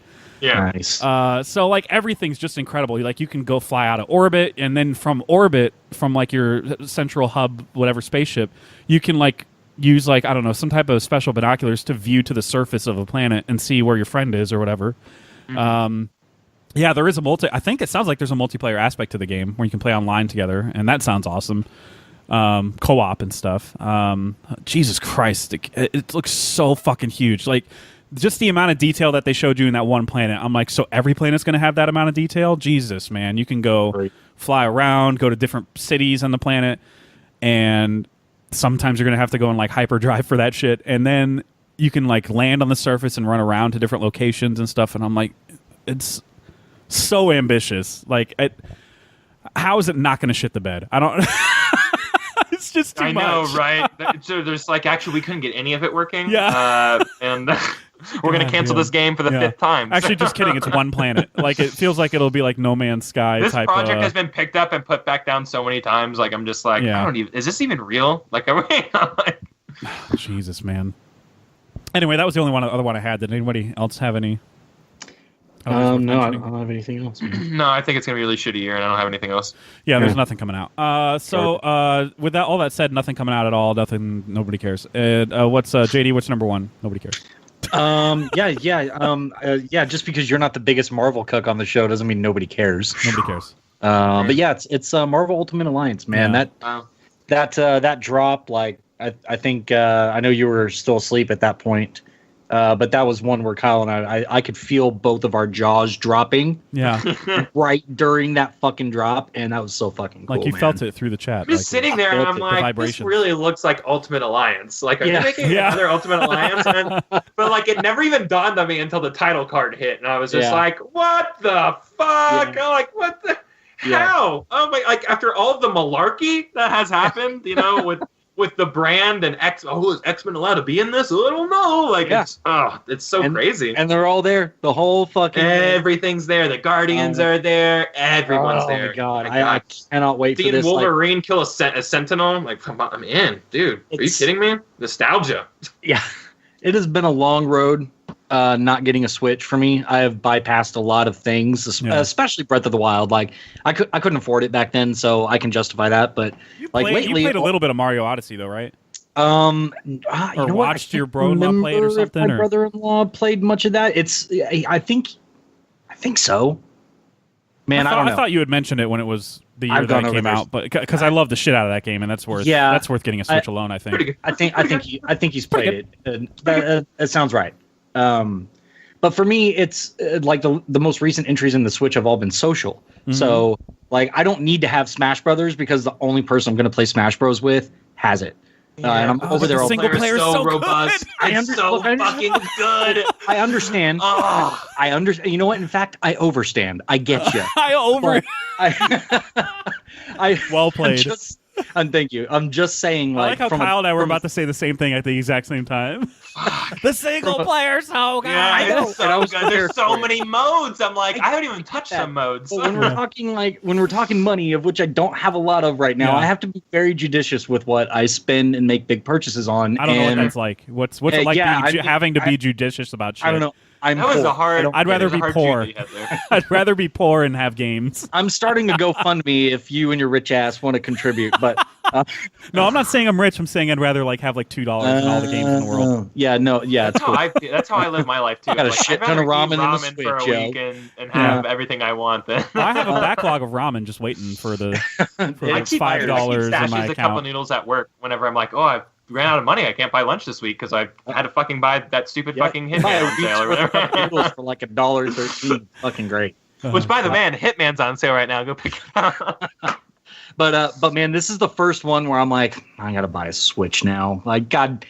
Yeah, nice. So like everything's just incredible. Like you can go fly out of orbit, and then from orbit, from like your central hub, whatever spaceship, you can like use like, I don't know, some type of special binoculars to view to the surface of a planet and see where your friend is or whatever. Mm-hmm. Yeah, there is I think it sounds like there's a multiplayer aspect to the game where you can play online together, and that sounds awesome. Co-op and stuff. Jesus Christ, it looks so fucking huge. Like, just the amount of detail that they showed you in that one planet. I'm like, so every planet's going to have that amount of detail? Jesus, man. You can go fly around, go to different cities on the planet, and sometimes you're going to have to go in like hyperdrive for that shit, and then you can like land on the surface and run around to different locations and stuff, and I'm like, it's so ambitious. Like, how is it not going to shit the bed? I don't... It's just too much. I know, right? So there's like, actually, we couldn't get any of it working. Yeah. And we're going to cancel this game for the 5th time. Actually, just kidding. It's one planet. Like, it feels like it'll be like No Man's Sky this type. This project has been picked up and put back down so many times. Like, I'm just like, I don't even... Is this even real? Like, are we... like... Jesus, man. Anyway, that was the only other one I had. Did anybody else have any? No, I don't have anything else. No, I think it's gonna be a really shitty year, and I don't have anything else. Yeah, there's nothing coming out. With all that said, nothing coming out at all. Nothing. Nobody cares. What's JD? What's number one? Nobody cares. Just because you're not the biggest Marvel cuck on the show doesn't mean nobody cares. Nobody cares. But yeah, it's Marvel Ultimate Alliance, man. Yeah. That drop, like I think I know you were still asleep at that point. But that was one where Kyle and I could feel both of our jaws dropping. Yeah. Right during that fucking drop, and that was so fucking cool. Like you felt it through the chat. I'm just sitting there and I'm like, this really looks like Ultimate Alliance. Like, are you making another Ultimate Alliance? But like, it never even dawned on me until the title card hit, and I was just like, what the fuck? I'm like, what the how? Oh my! Like, after all of the malarkey that has happened, with the brand and is X-Men allowed to be in this? I don't know. Like, it's so crazy. And they're all there. The whole fucking everything's there. The Guardians are there. Everyone's there. Oh my god! I cannot wait for this. Seeing Wolverine kill a Sentinel, like, I'm in, dude. Are you kidding me? Nostalgia. Yeah, it has been a long road. Not getting a Switch for me. I have bypassed a lot of things, especially Breath of the Wild. Like, I couldn't afford it back then, so I can justify that. But lately, you played a little bit of Mario Odyssey, though, right? Or watched your brother-in-law play it or something. My brother-in-law played much of that. I think so. Man, I don't know. I thought you had mentioned it when it was the year that it came out, but because I love the shit out of that game, and that's worth getting a Switch alone. I think. I think he's played it. That sounds right. But for me, it's like the most recent entries in the Switch have all been social. Mm-hmm. So like, I don't need to have Smash Brothers because the only person I'm going to play Smash Bros with has it. And I'm over there. The single player is so robust. It's so fucking good. I understand. I understand. You know what? In fact, I overstand. I get you. Well played. And thank you. I'm just saying, I like how Kyle and I were about to say the same thing at the exact same time. The single player so good. Yeah, I know. So good. There's so many modes. I'm like, I haven't even touched some modes. But when we're talking money, of which I don't have a lot of right now, I have to be very judicious with what I spend and make big purchases on. I don't know what that's like. What's it like having to be judicious about shit? I don't know. I'd rather be poor. I'd rather be poor and have games. I'm starting to GoFundMe if you and your rich ass want to contribute, but no, I'm not saying I'm rich. I'm saying I'd rather have like $2 and all the games in the world. That's cool. That's how I live my life too. I got a shit ton of ramen in the Switch, for a week and have everything I want. Then I have a backlog of ramen just waiting for the $5 in my account. A couple noodles at work whenever I'm like, I ran out of money. I can't buy lunch this week because I had to fucking buy that stupid fucking Hitman on sale or whatever. Noodles for like $1.13. Fucking great. Which, by the man, Hitman's on sale right now. Go pick it up. But man, this is the first one where I'm like, I gotta buy a Switch now. Like, God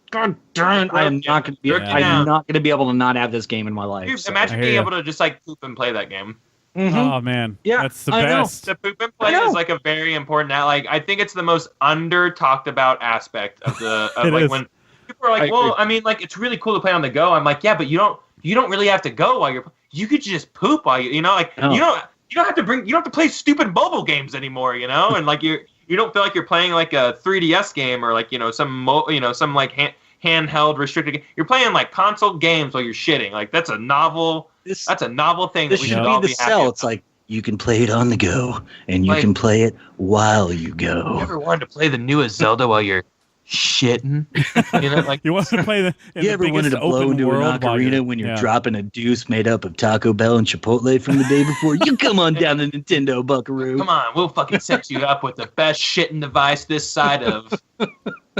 darn, I am not gonna be. I'm not gonna be able to not have this game in my life. Dude, imagine being able to just like poop and play that game. Mm-hmm. Oh man, that's the best. The poop and play is like a very important. I think it's the most under talked about aspect of the when people are like, I mean, like, it's really cool to play on the go. I'm like, yeah, but you don't really have to go while you could just poop while you don't have to play stupid mobile games anymore, and like you don't feel like you're playing like a 3DS game or like some like handheld restricted game. You're playing like console games while you're shitting. Like, that's a novel thing that we should all be happy about. It's like, you can play it on the go and you can play it while you go. You ever wanted to play the newest Zelda while you're shitting? Like, you want to play you ever wanted to blow into an ocarina when you're dropping a deuce made up of Taco Bell and Chipotle from the day before? You come on down to Nintendo, buckaroo. Come on, we'll fucking set you up with the best shitting device this side of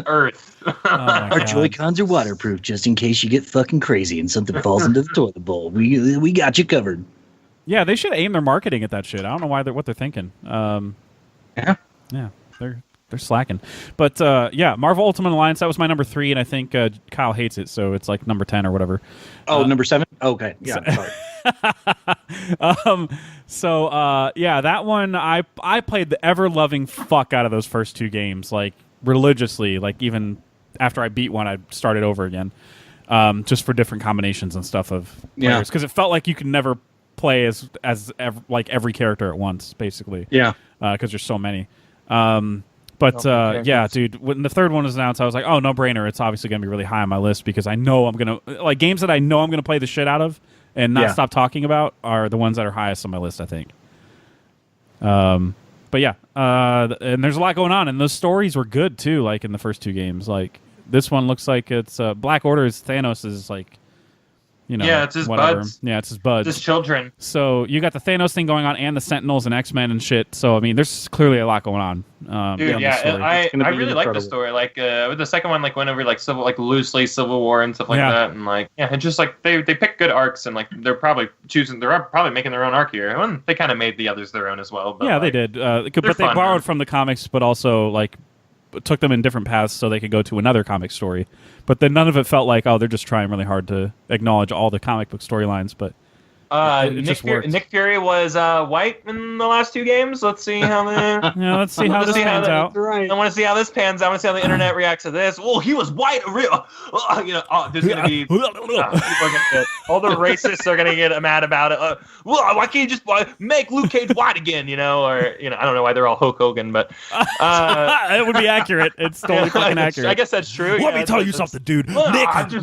Earth. Our Joy-Cons are waterproof just in case you get fucking crazy and something falls into the toilet bowl. We got you covered. Yeah, they should aim their marketing at that shit. I don't know what they're thinking. Yeah. Yeah, they're slacking. But yeah, Marvel Ultimate Alliance, that was my number 3, and I think Kyle hates it, so it's like number 10 or whatever. Oh, number 7? Okay. Yeah, sorry. Yeah, that one I played the ever loving fuck out of those first 2 games, like religiously. Like even after I beat one, I started over again, just for different combinations and stuff of players, because it felt like you could never play as every character at once, basically. Yeah, because there's so many. Yeah, dude, when the third one was announced, I was like, oh, no brainer. It's obviously going to be really high on my list because I know I'm going to, like, games that I know I'm going to play the shit out of and not stop talking about are the ones that are highest on my list, I think. But yeah, and there's a lot going on, and those stories were good too, like in the first 2 games. Like, this one looks like it's Black Order is Thanos' like, it's his whatever. buds. Yeah, it's his buds. His children. So you got the Thanos thing going on, and the Sentinels and X-Men and shit. So I mean, there's clearly a lot going on. Dude, I really like the story. Like with the second one, like went over like loosely Civil War and stuff like that, and like and just like they pick good arcs, and like they're probably making their own arc here. And they kind of made the others their own as well. But, yeah, they did. But they borrowed from the comics, but also like took them in different paths so they could go to another comic story. But then none of it felt like, oh, they're just trying really hard to acknowledge all the comic book storylines. But Nick Fury was white in the last 2 games. Let's see how let's see how this pans out. Right. I want to see how this pans out. I want to see how the internet reacts to this. Oh, he was white. There's going to be people are gonna all the racists are going to get mad about it. Why can't you just make Luke Cage white again? Or I don't know why they're all Hulk Hogan, but it would be accurate. It's totally fucking accurate. I guess that's true. Let me tell you something, dude.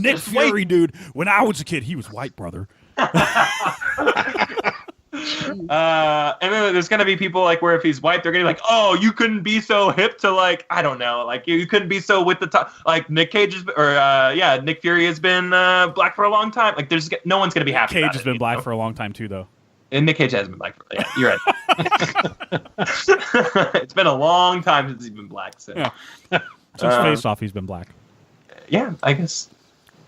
Nick Fury, dude. When I was a kid, he was white, brother. And then there's gonna be people like where if he's white, they're gonna be like, oh, you couldn't be so hip to like, I don't know, like you couldn't be so with the top. Like Nick Cage Nick Fury has been black for a long time. Like there's no one's gonna be happy. Cage has been black for a long time too, though. And Nick Cage has been black. You're right. It's been a long time since he's been black. So. Yeah. Since Face Off, he's been black. Yeah, I guess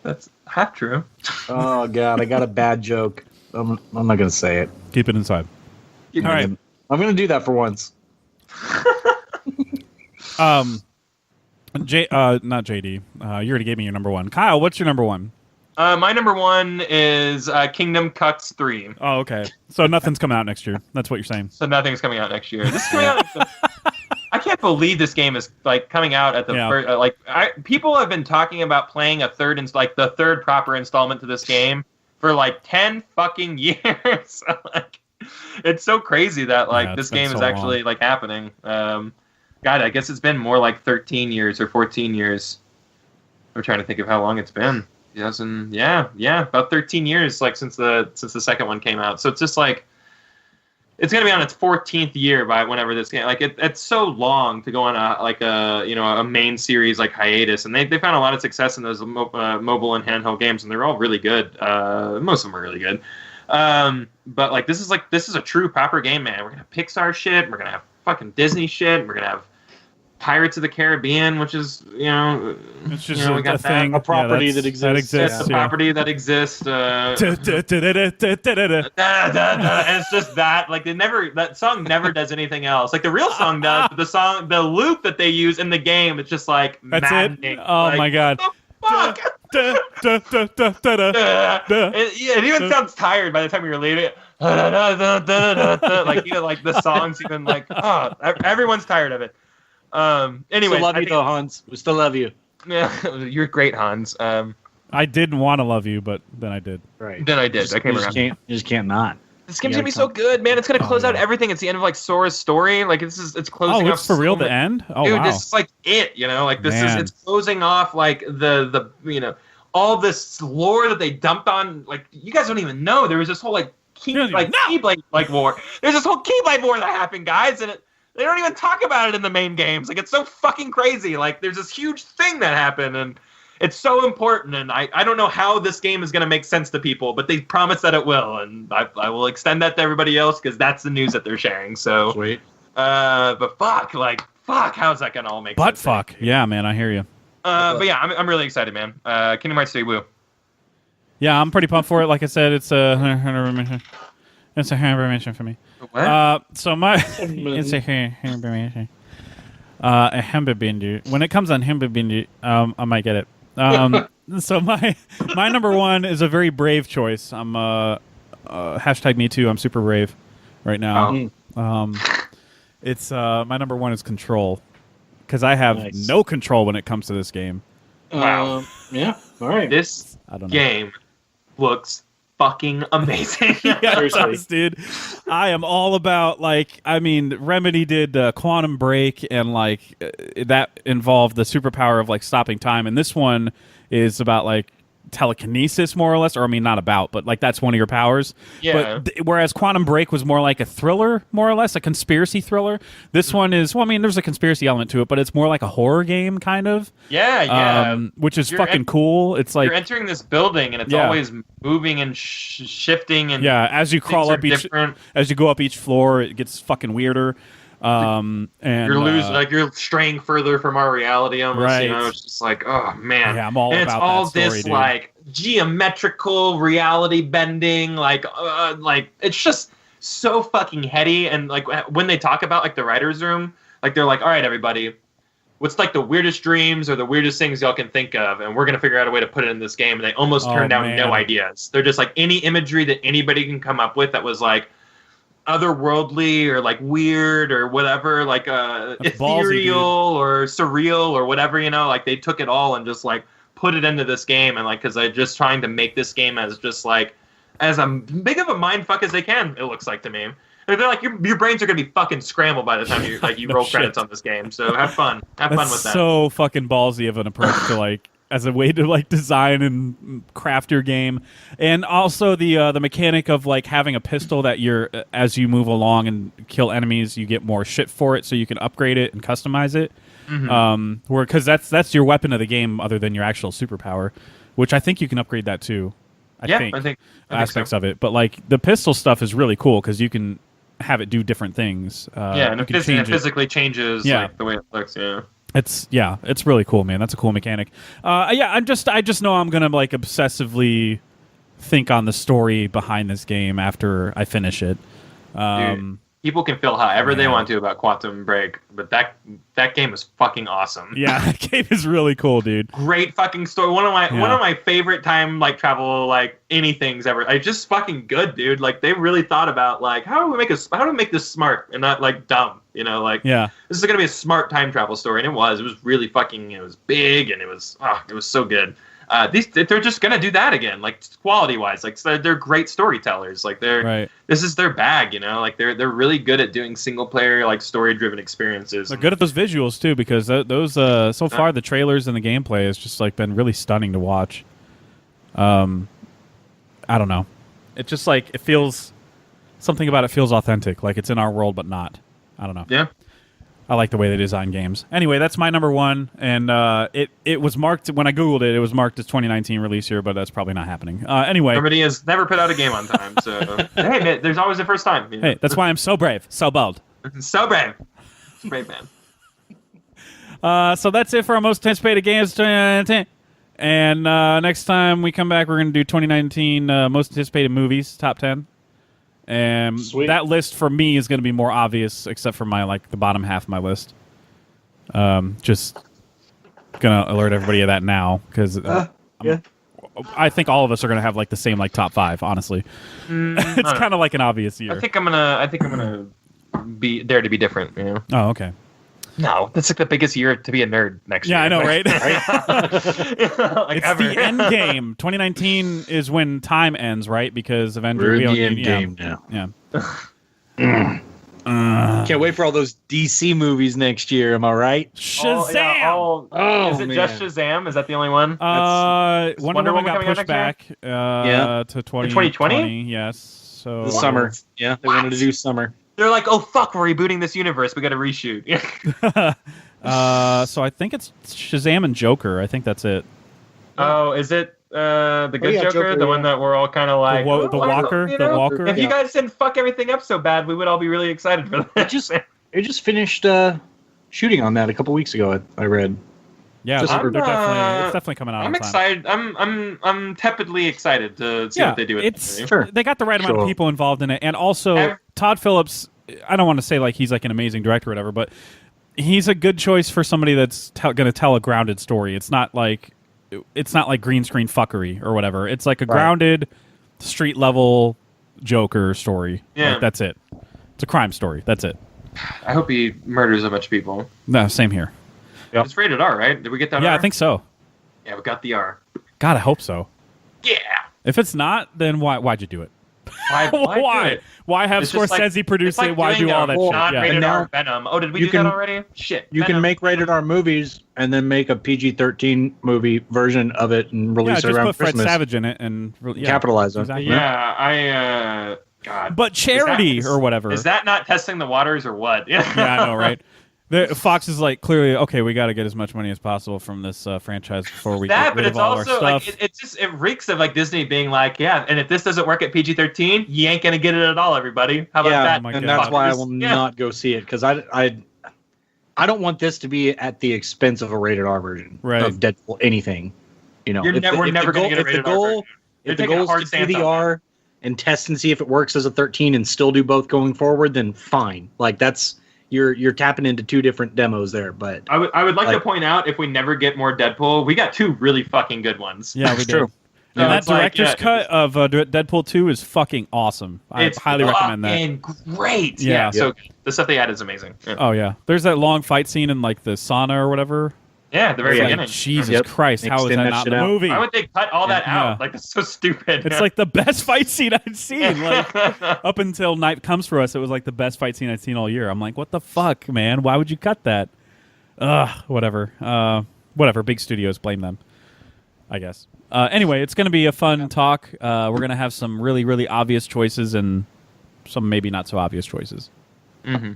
that's half true. Oh god, I got a bad joke. I'm not gonna say it. Keep it inside. All right, I'm gonna do that for once. Not JD. You already gave me your number 1. Kyle, what's your number 1? My number 1 is Kingdom Cuts 3. Oh, okay. So nothing's coming out next year. That's what you're saying. So nothing's coming out next year. This is coming out. I can't believe this game is like coming out at the first. People have been talking about playing the third proper installment to this game for like 10 fucking years. Like, it's so crazy that this game is actually like happening. God, I guess it's been more like 13 years or 14 years. I'm trying to think of how long it's been. About 13 years like since the second one came out. So it's just like it's gonna be on its 14th year by whenever this game. Like it's so long to go on a main series like hiatus, and they found a lot of success in those mobile and handheld games, and they're all really good. Most of them are really good. But like this is a true proper game, man. We're gonna have Pixar shit. We're gonna have fucking Disney shit. We're gonna have Pirates of the Caribbean, which is it's just we got a thing, a property that exists. It's a property that exists. And it's just that that song never does anything else. Like the real song does, but the loop that they use in the game, it's just like that's maddening. it. Oh my god. Fuck. It even sounds tired by the time you're leaving. Like even like the songs even like everyone's tired of it. Anyway, still love you though, Hans. We still love you. Yeah, you're great, Hans. I didn't want to love you, but then I did. Right. Then I did. I came around. You just can't not. This game's gonna be so good, man. It's gonna close out everything. It's the end of like Sora's story. Like it's closing. Oh, it's for real. The end. Oh, dude, wow. this is like it. Like this is it's closing off like the all this lore that they dumped on. Like you guys don't even know there was this whole Keyblade war. There's this whole Keyblade war that happened, guys, and they don't even talk about it in the main games. Like, it's so fucking crazy. Like, there's this huge thing that happened, and it's so important, and I don't know how this game is going to make sense to people, but they promise that it will, and I will extend that to everybody else, because that's the news that they're sharing, so... Sweet. But fuck, how's that going to all make sense? But fuck. Yeah, man, I hear you. But yeah, I'm really excited, man. Kingdom Hearts 3, woo. Yeah, I'm pretty pumped for it. Like I said, it's It's a information for me. What? So my it's a information. A Hembabindu. When it comes on Hembabindu, I might get it. So my number one is a very brave choice. I'm hashtag me too. I'm super brave right now. It's my number one is Control because I have no control when it comes to this game. Wow. Yeah. All right. This game looks fucking amazing. Yeah, it does, dude. I am all about Remedy did Quantum Break and that involved the superpower of stopping time, and this one is about telekinesis more or less, or not about, but that's one of your powers. Yeah. But whereas Quantum Break was more like a thriller, more or less a conspiracy thriller. This one is there's a conspiracy element to it, but it's more like a horror game kind of. Yeah. Which is fucking cool. It's you're entering this building and it's always moving and shifting and as you crawl up as you go up each floor, it gets fucking weirder. And you're straying further from our reality almost, right. It's just oh man. Yeah, I'm all about that story, this dude. Geometrical reality bending, it's just so fucking heady. And when they talk about the writer's room, they're all right, everybody, what's the weirdest dreams or the weirdest things y'all can think of, and we're gonna figure out a way to put it in this game. And they almost turn down no ideas. They're just any imagery that anybody can come up with that was otherworldly or weird or whatever, ethereal or surreal or whatever, they took it all and just put it into this game. And because they're just trying to make this game as just as a big of a mind fuck as they can, it looks to me. And they're your brains are gonna be fucking scrambled by the time you you roll credits on this game. So have fun with that. So fucking ballsy of an approach to as a way to design and craft your game. And also the mechanic of having a pistol that as you move along and kill enemies, you get more shit for it, so you can upgrade it and customize it. Because that's your weapon of the game other than your actual superpower, which I think you can upgrade that too. I think aspects of it. But the pistol stuff is really cool because you can have it do different things. And it physically changes the way it looks. Yeah. It's really cool, man. That's a cool mechanic. I just know I'm gonna obsessively think on the story behind this game after I finish it. Dude, people can feel however they want to about Quantum Break, but that game is fucking awesome. Yeah, that game is really cool, dude. Great fucking story. One of my favorite time travel anything's ever. Just fucking good, dude. They really thought about how do we make this smart and not dumb. This is gonna be a smart time travel story, and it was really fucking. It was big, and it was so good. They're just gonna do that again, quality wise. They're great storytellers. This is their bag, they're really good at doing single player story driven experiences. They're good at those visuals too, because those so far the trailers and the gameplay has just been really stunning to watch. I don't know, it just it feels something about it feels authentic, it's in our world but not. I don't know. Yeah. I like the way they design games. Anyway, that's my number one, and it was marked when I googled it. It was marked as 2019 release year, but that's probably not happening. Anyway, Remedy has never put out a game on time, so hey, there's always a first time. Hey, that's why I'm so brave, so bold, so brave, brave man. So that's it for our most anticipated games 2019. And next time we come back, we're going to do 2019 most anticipated movies, top 10. And Sweet. That list for me is going to be more obvious, except for my the bottom half of my list. Just gonna alert everybody of that now because I think all of us are gonna have the same top 5. Honestly, it's kind of an obvious year. I think I'm gonna be there to be different. Oh, okay. No, that's the biggest year to be a nerd next year. Yeah, I know, right? It's ever. The end game. 2019 is when time ends, right? Because of We're in the end game now. Yeah. Can't wait for all those DC movies next year. Am I right? Shazam! Is it just Shazam? Is that the only one? Wonder Woman got pushed back to 2020. Yes. So the summer. Yeah, they wanted to do summer. They're oh fuck, we're rebooting this universe. We got to reshoot. So I think it's Shazam and Joker. I think that's it. Oh, is it the good Joker? The one that we're all kind of the Walker? The Walker? If you guys didn't fuck everything up so bad, we would all be really excited for that. They just finished shooting on that a couple weeks ago, I read. Yeah, Just they're for- definitely it's definitely coming out. I'm on time. excited. I'm tepidly excited to see what they do with it's it. Sure. they got the right amount of Sure. people involved in it, and also Ev- Todd Phillips. I don't want to say like he's like an amazing director or whatever, but he's a good choice for somebody that's going to tell a grounded story. It's not like green screen fuckery or whatever. It's like a grounded street level Joker story. Yeah. Like, that's it. It's a crime story. That's it. I hope he murders a bunch of people. No, same here. Yep. It's rated R, right? Did we get that? Yeah, R? I think so. Yeah, we got the R. God, I hope so. Yeah. If it's not, then why'd you do it? Why? Do it? Why have It's just Scorsese like- produce it's like it? Why doing do all a that shit? non-rated And R now Venom. Oh, did we you do can- that already? Shit. You can Venom. make rated R movies and then make a PG-13 movie version of it and Yeah, release it just around put Fred Christmas. Savage in it and Capitalize on it. Exactly. Yeah, God. But charity Is that- or whatever. Is that not testing the waters or what? Yeah, I know, right? Fox is like clearly okay. We got to get as much money as possible from this franchise before we that, get but rid it's of all our also stuff. like it reeks of like Disney being like, yeah, and if this doesn't work at PG-13, you ain't gonna get it at all, everybody. How about Yeah, that? Oh my and God. that's why I will Yeah. not go see it because I don't want this to be at the expense of a rated R version Right. of Deadpool anything. You know, We're never gonna get a rated R version. If They're the taking a goal hard is to do stance the on R and test and see if it works as a 13 and still do both going forward, then fine. Like that's you're tapping into two different demos there. But I would like to Like- point out if we never get more Deadpool, we got two really fucking good ones. Yeah, we That's did. true. So And that it's like, director's yeah, cut of Deadpool 2 is fucking awesome. I it's highly recommend that. fucking great. Yeah. Yeah. So the stuff they add is amazing. Yeah, Oh yeah, there's that long fight scene in like the sauna or whatever. yeah at the very Yeah. beginning. Jesus Yep. Christ, how is Extend that that not in shit the out. movie? Why would they cut all that Yeah. out? Like that's so stupid. It's like the best fight scene I'd seen. Like up until Night Comes for Us, it was like the best fight scene I'd seen all year. I'm like, what the fuck, man? Why would you cut that? Whatever. Whatever. Big studios, blame them, I guess. Anyway, it's going to be a fun talk. We're going to have some really, really obvious choices and some maybe not so obvious choices. hmm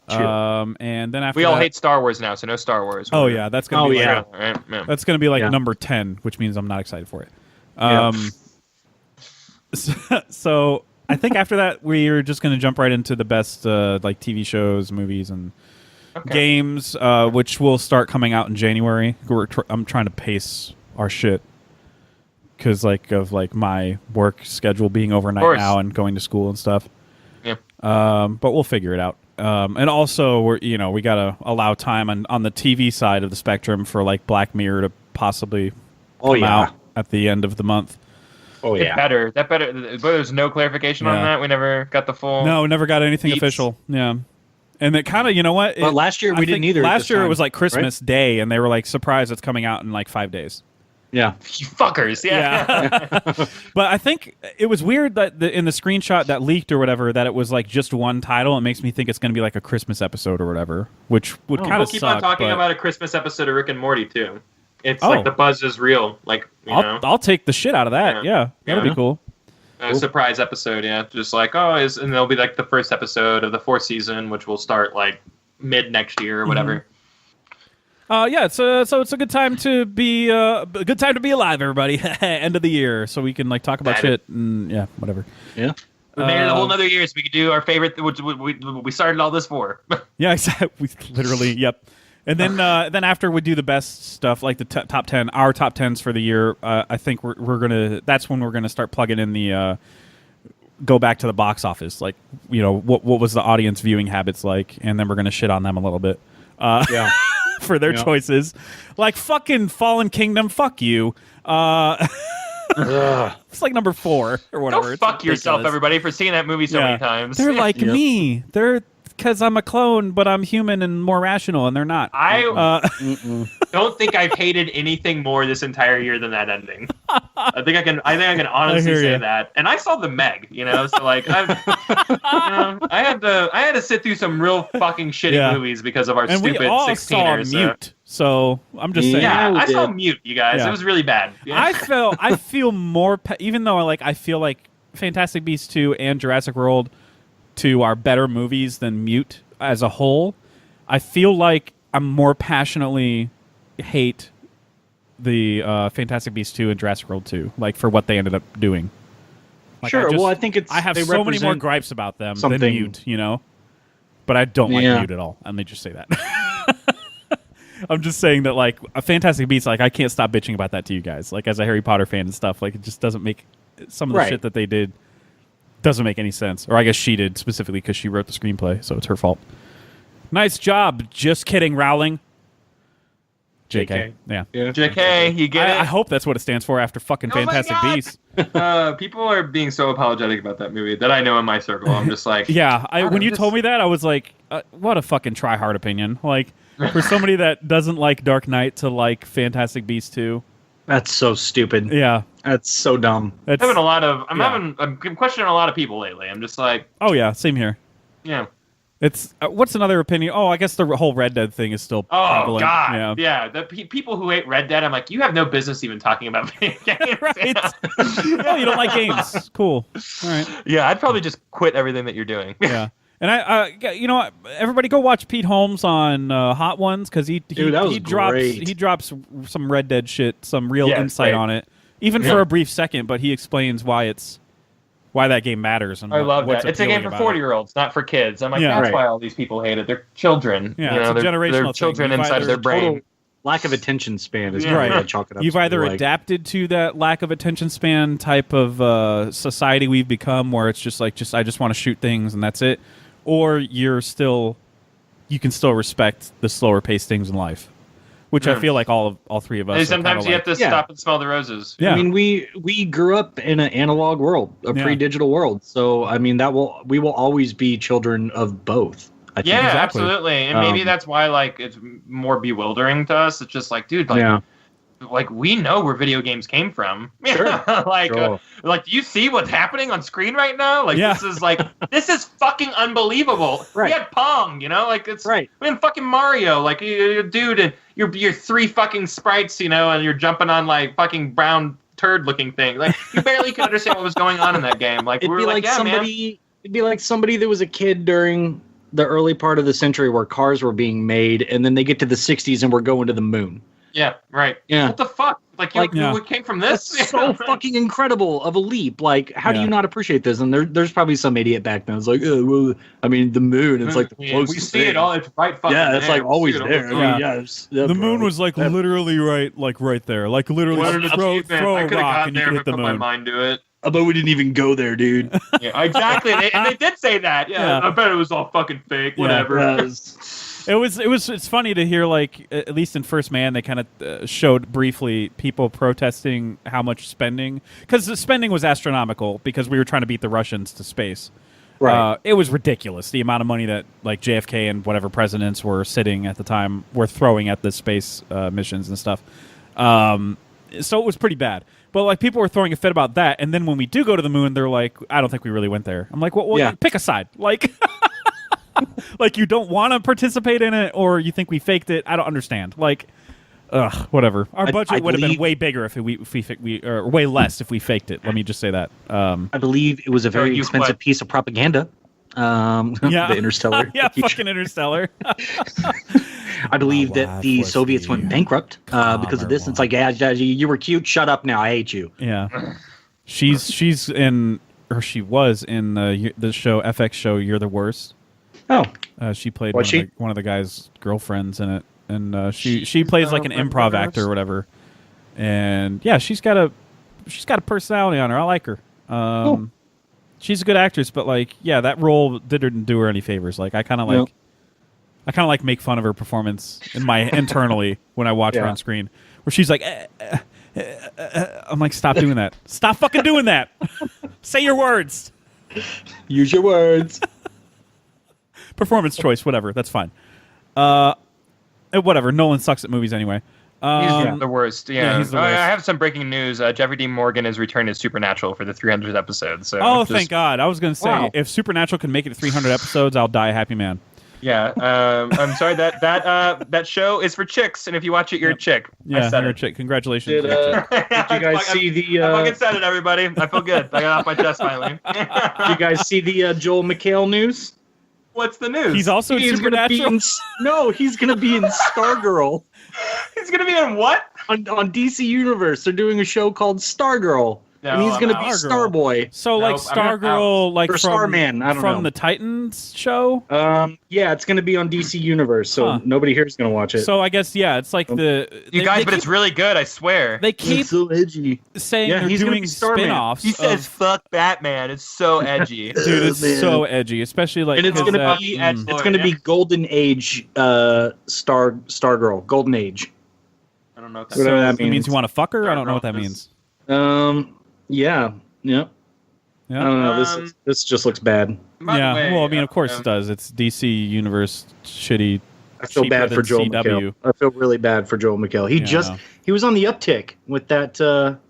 And then after We all that- hate Star Wars now, so no Star Wars. Oh yeah, that's going to Oh, be yeah. like, Right? Yeah. that's going to be like Yeah. number 10, which means I'm not excited for it. Yeah. So I think after that we're just going to jump right into the best like TV shows, movies, and Okay. games, which will start coming out in January. I'm trying to pace our shit because of my work schedule being overnight course. now and going to school and stuff. Yeah. But we'll figure it out. And also we gotta allow time on the TV side of the spectrum for like Black Mirror to possibly Oh come yeah. out at the end of the month. Oh It yeah. better. That better. But there's no clarification on Yeah. that. We never got the full. No, never got anything Beats. official. Yeah. And it kind of, you know what? But last year I we didn't think either at Last this year it time, was like Christmas right? Day, and they were like, surprise, it's coming out in like 5 days. Yeah. You fuckers. Yeah. But I think it was weird that in the screenshot that leaked or whatever, that it was like just one title. It makes me think it's going to be like a Christmas episode or whatever, which would kind We'll of keep suck. on talking but about a Christmas episode of Rick and Morty too. It's Oh. like the buzz is real. Like you know, I'll take the shit out of that. Yeah, that'll Yeah. be cool. a surprise episode. Yeah, just like and there'll be like the first episode of the 4th season, which will start like mid next year or whatever. Yeah, so it's a good time to be alive, everybody. End of the year, so we can like talk about That shit and yeah, whatever. Yeah. We made it a whole nother year, so we could do our favorite, which we started all this for. Yeah, exactly. We literally, yep. And then after we do the best stuff, like the top 10, our top 10s for the year, I think we're gonna. That's when we're gonna start plugging in the go back to the box office, like what was the audience viewing habits like, and then we're gonna shit on them a little bit. Yeah. For their Yeah. choices, like fucking Fallen Kingdom, fuck you. Ugh. It's like number 4 or whatever. Go It's fuck yourself, ridiculous. everybody, for seeing that movie so Yeah. many times. They're like Yep. me. They're because I'm a clone, but I'm human and more rational, and they're not. I Mm-mm. don't think I've hated anything more this entire year than that ending. I think I can honestly hear say ya. that. And I saw the Meg, so like I had to sit through some real fucking shitty Yeah. movies because of our And we stupid all 16ers. saw Mute, so I'm just saying. Yeah, we I saw did. Mute, you guys. Yeah. It was really bad. Yeah. I feel more, even though I feel like Fantastic Beasts 2 and Jurassic World 2 are better movies than Mute as a whole. I feel like I'm more passionately hate the Fantastic Beasts 2 and Jurassic World 2, like for what they ended up doing. Like, Sure. I Well, I think I have they so many more represent gripes about them than something- Mute, but I don't like Yeah. Mute at all. And they just say that. I'm just saying that like a Fantastic Beasts, like I can't stop bitching about that to you guys. Like as a Harry Potter fan and stuff, like it just doesn't make some of the shit that they did doesn't make any sense. Or I guess she did specifically because she wrote the screenplay, so it's her fault. Nice job. Just kidding, Rowling. JK. Yeah. JK, you get it? I hope that's what it stands for after fucking Fantastic Beasts. People are being so apologetic about that movie that I know in my circle. I'm just like... Yeah, when you told me that, I was like, what a fucking try-hard opinion. Like, for somebody that doesn't like Dark Knight to like Fantastic Beasts 2. That's so stupid. Yeah. That's so dumb. I'm questioning a lot of people lately. I'm just like... Oh, yeah, same here. Yeah. It's what's another opinion? Oh, I guess the whole Red Dead thing is still prevalent. Oh God, yeah. The people who hate Red Dead, I'm like, you have no business even talking about video games. Right? Oh, you don't like games? Cool. All right. Yeah, I'd probably just quit everything that you're doing. Yeah, and you know, everybody go watch Pete Holmes on Hot Ones because he drops some Red Dead shit, some real insight on it, even for a brief second. But he explains why that game matters. And I love that. It's a game for 40-year-olds, not for kids. I'm like, that's why all these people hate it. They're children. Yeah, it's a generational they're children inside of their brain. Lack of attention span is right. Chalk it up. You've either adapted to that lack of attention span type of society we've become, where it's just like, I just want to shoot things and that's it, or you can still respect the slower paced things in life. Which I feel like all three of us. And sometimes you have to stop and smell the roses. Yeah. I mean, we grew up in an analog world, a pre-digital world. So I mean, we will always be children of both. I think. Exactly. Absolutely. And maybe that's why like it's more bewildering to us. It's just like, dude, like we know where video games came from. Sure. Like, do you see what's happening on screen right now? Like, this is fucking unbelievable. Right. We had Pong, like it's right. We had fucking Mario, like dude, and you're three fucking sprites, and you're jumping on like fucking brown turd looking thing. Like you barely could understand what was going on in that game. Like it'd be like somebody that was a kid during the early part of the century where cars were being made, and then they get to the 60s and we're going to the moon. Yeah, right. Yeah. What the fuck? Like you came from this? That's so fucking incredible of a leap. Like, how do you not appreciate this? And there's probably some idiot back then. It's like, well, I mean, the moon. It's like the closest we see it all. It's right fucking there. It's like always there. The moon was like literally right there. Like literally throw a rock and you can hit the moon. My mind to it. I bet we didn't even go there, dude. Yeah, exactly. And they did say that. Yeah, I bet it was all fucking fake. Whatever. It's funny to hear, like, at least in First Man, they kind of showed briefly people protesting how much spending, because the spending was astronomical because we were trying to beat the Russians to space. Right. It was ridiculous, the amount of money that like JFK and whatever presidents were sitting at the time were throwing at the space missions and stuff. So it was pretty bad. But like people were throwing a fit about that, and then when we do go to the moon, they're like, "I don't think we really went there." I'm like, "Well, pick a side." Like, like you don't want to participate in it, or you think we faked it. I don't understand. Like, whatever. Our budget would have been way bigger if we or way less if we faked it. Let me just say that. I believe it was a very expensive piece of propaganda. The Interstellar. Fucking Interstellar. I believe that the Soviets went bankrupt because of this. It's like, you were cute. Shut up now. I hate you. Yeah. She was in the show FX show You're the Worst. Oh. She played one of the guy's girlfriends in it, and she plays like an improv actor or whatever. And yeah, she's got a personality on her. I like her. Cool. She's a good actress, but like, yeah, that role didn't do her any favors. Like, I kind of like make fun of her performance internally when I watch her on screen, where she's like, I'm like, stop doing that. Stop fucking doing that. Say your words. Use your words. Performance choice, whatever. That's fine. Whatever. Nolan sucks at movies anyway. He's the worst. Yeah, he's the worst. I have some breaking news. Jeffrey Dean Morgan is returning as Supernatural for the 300th episode. So thank God. I was going to say, if Supernatural can make it to 300 episodes, I'll die a happy man. Yeah. I'm sorry that show is for chicks, and if you watch it, you're a chick. Yeah, you're a chick. Congratulations. Did you guys see the? I fucking said it, everybody. I feel good. I got off my chest finally. Did you guys see the Joel McHale news? What's the news? He's also in Supernatural. He's going to be in Stargirl. He's going to be in what? On DC Universe. They're doing a show called Stargirl. and he's going to be Starboy. So like Stargirl, like or from Starman, I don't know. from the Titans show. Yeah, it's going to be on DC Universe, so nobody here is going to watch it. So I guess it's like you guys, but it's really good. I swear. They keep it's so edgy. saying Yeah, they're he's gonna doing be Starman. spin-offs. He says "fuck Batman." It's so edgy, dude. It's so edgy, especially like and it's going to be it's going to be Golden Age Stargirl, Golden Age. I don't know what so that it means you want to fuck her. I don't know what that means. Yeah. I don't know. This just looks bad. Yeah. way, Well, I mean, of course it does. It's DC Universe shitty. I feel bad for Joel CW. McHale. I feel really bad for Joel McHale. He was on the uptick with that.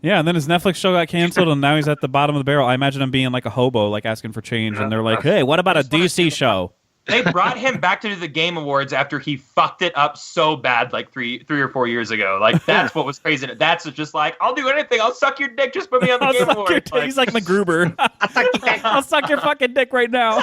Yeah, and then his Netflix show got canceled, and now he's at the bottom of the barrel. I imagine him being like a hobo, like asking for change, and they're like, "Hey, what about a DC show?" They brought him back to do the Game Awards after he fucked it up so bad like three or 4 years ago. Like that's what was crazy. That's just like, I'll do anything. I'll suck your dick. Just put me on the Game Awards. Like, he's like MacGruber. I'll suck your fucking dick right now.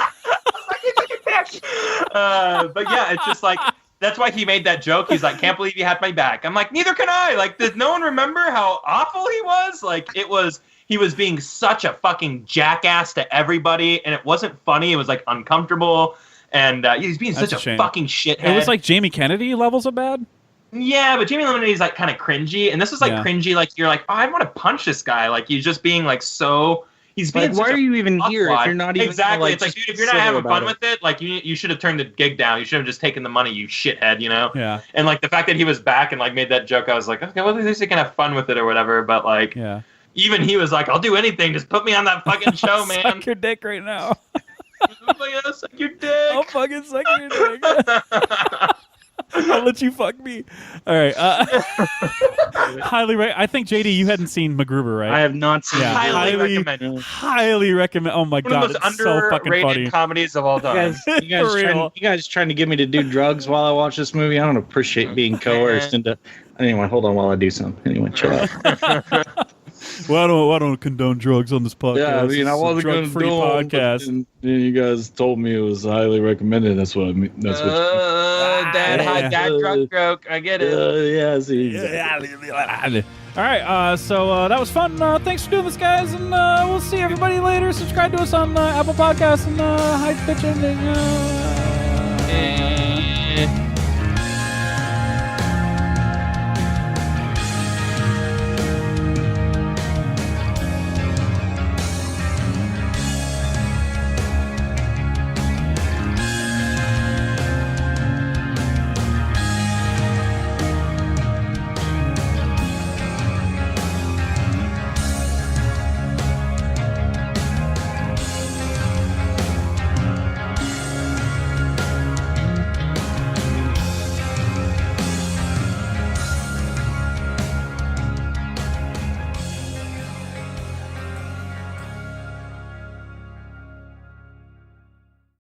But yeah, it's just like that's why he made that joke. He's like, can't believe you had my back. I'm like, neither can I. Like, does no one remember how awful he was? Like, he was being such a fucking jackass to everybody, and it wasn't funny. It was like uncomfortable. And he's being such a fucking shithead. It was like Jamie Kennedy levels of bad. Yeah, but Jamie Kennedy's like kind of cringy, and this is like cringy. Like you're like, oh, I want to punch this guy. Like he's just being like so. He's being. Like, why are you even here if you're not even exactly? It's like, dude, if you're not having fun with it, like you should have turned the gig down. You should have just taken the money, you shithead. You know? Yeah. And like the fact that he was back and like made that joke, I was like, okay, well at least he can have fun with it or whatever. But like, even he was like, I'll do anything, just put me on that fucking show, man. Suck your dick right now. I'll suck your dick. I'll fucking suck your dick. I'll let you fuck me. All right. I think JD, you hadn't seen MacGruber, right? I have not seen. Yeah. Highly recommend. Highly recommend. Oh my god, it's so fucking funny. Comedies of all time. You guys trying to get me to do drugs while I watch this movie? I don't appreciate being coerced into. Anyway, hold on while I do something. Anyway, chill out. Well, I don't condone drugs on this podcast. Yeah, I mean, I wasn't going to do podcast. And you guys told me it was highly recommended. That's what I mean. That's what. Dad drunk joke. I get it. All right, so that was fun. Thanks for doing this, guys, and we'll see everybody later. Subscribe to us on Apple Podcasts and High Pitch Ending.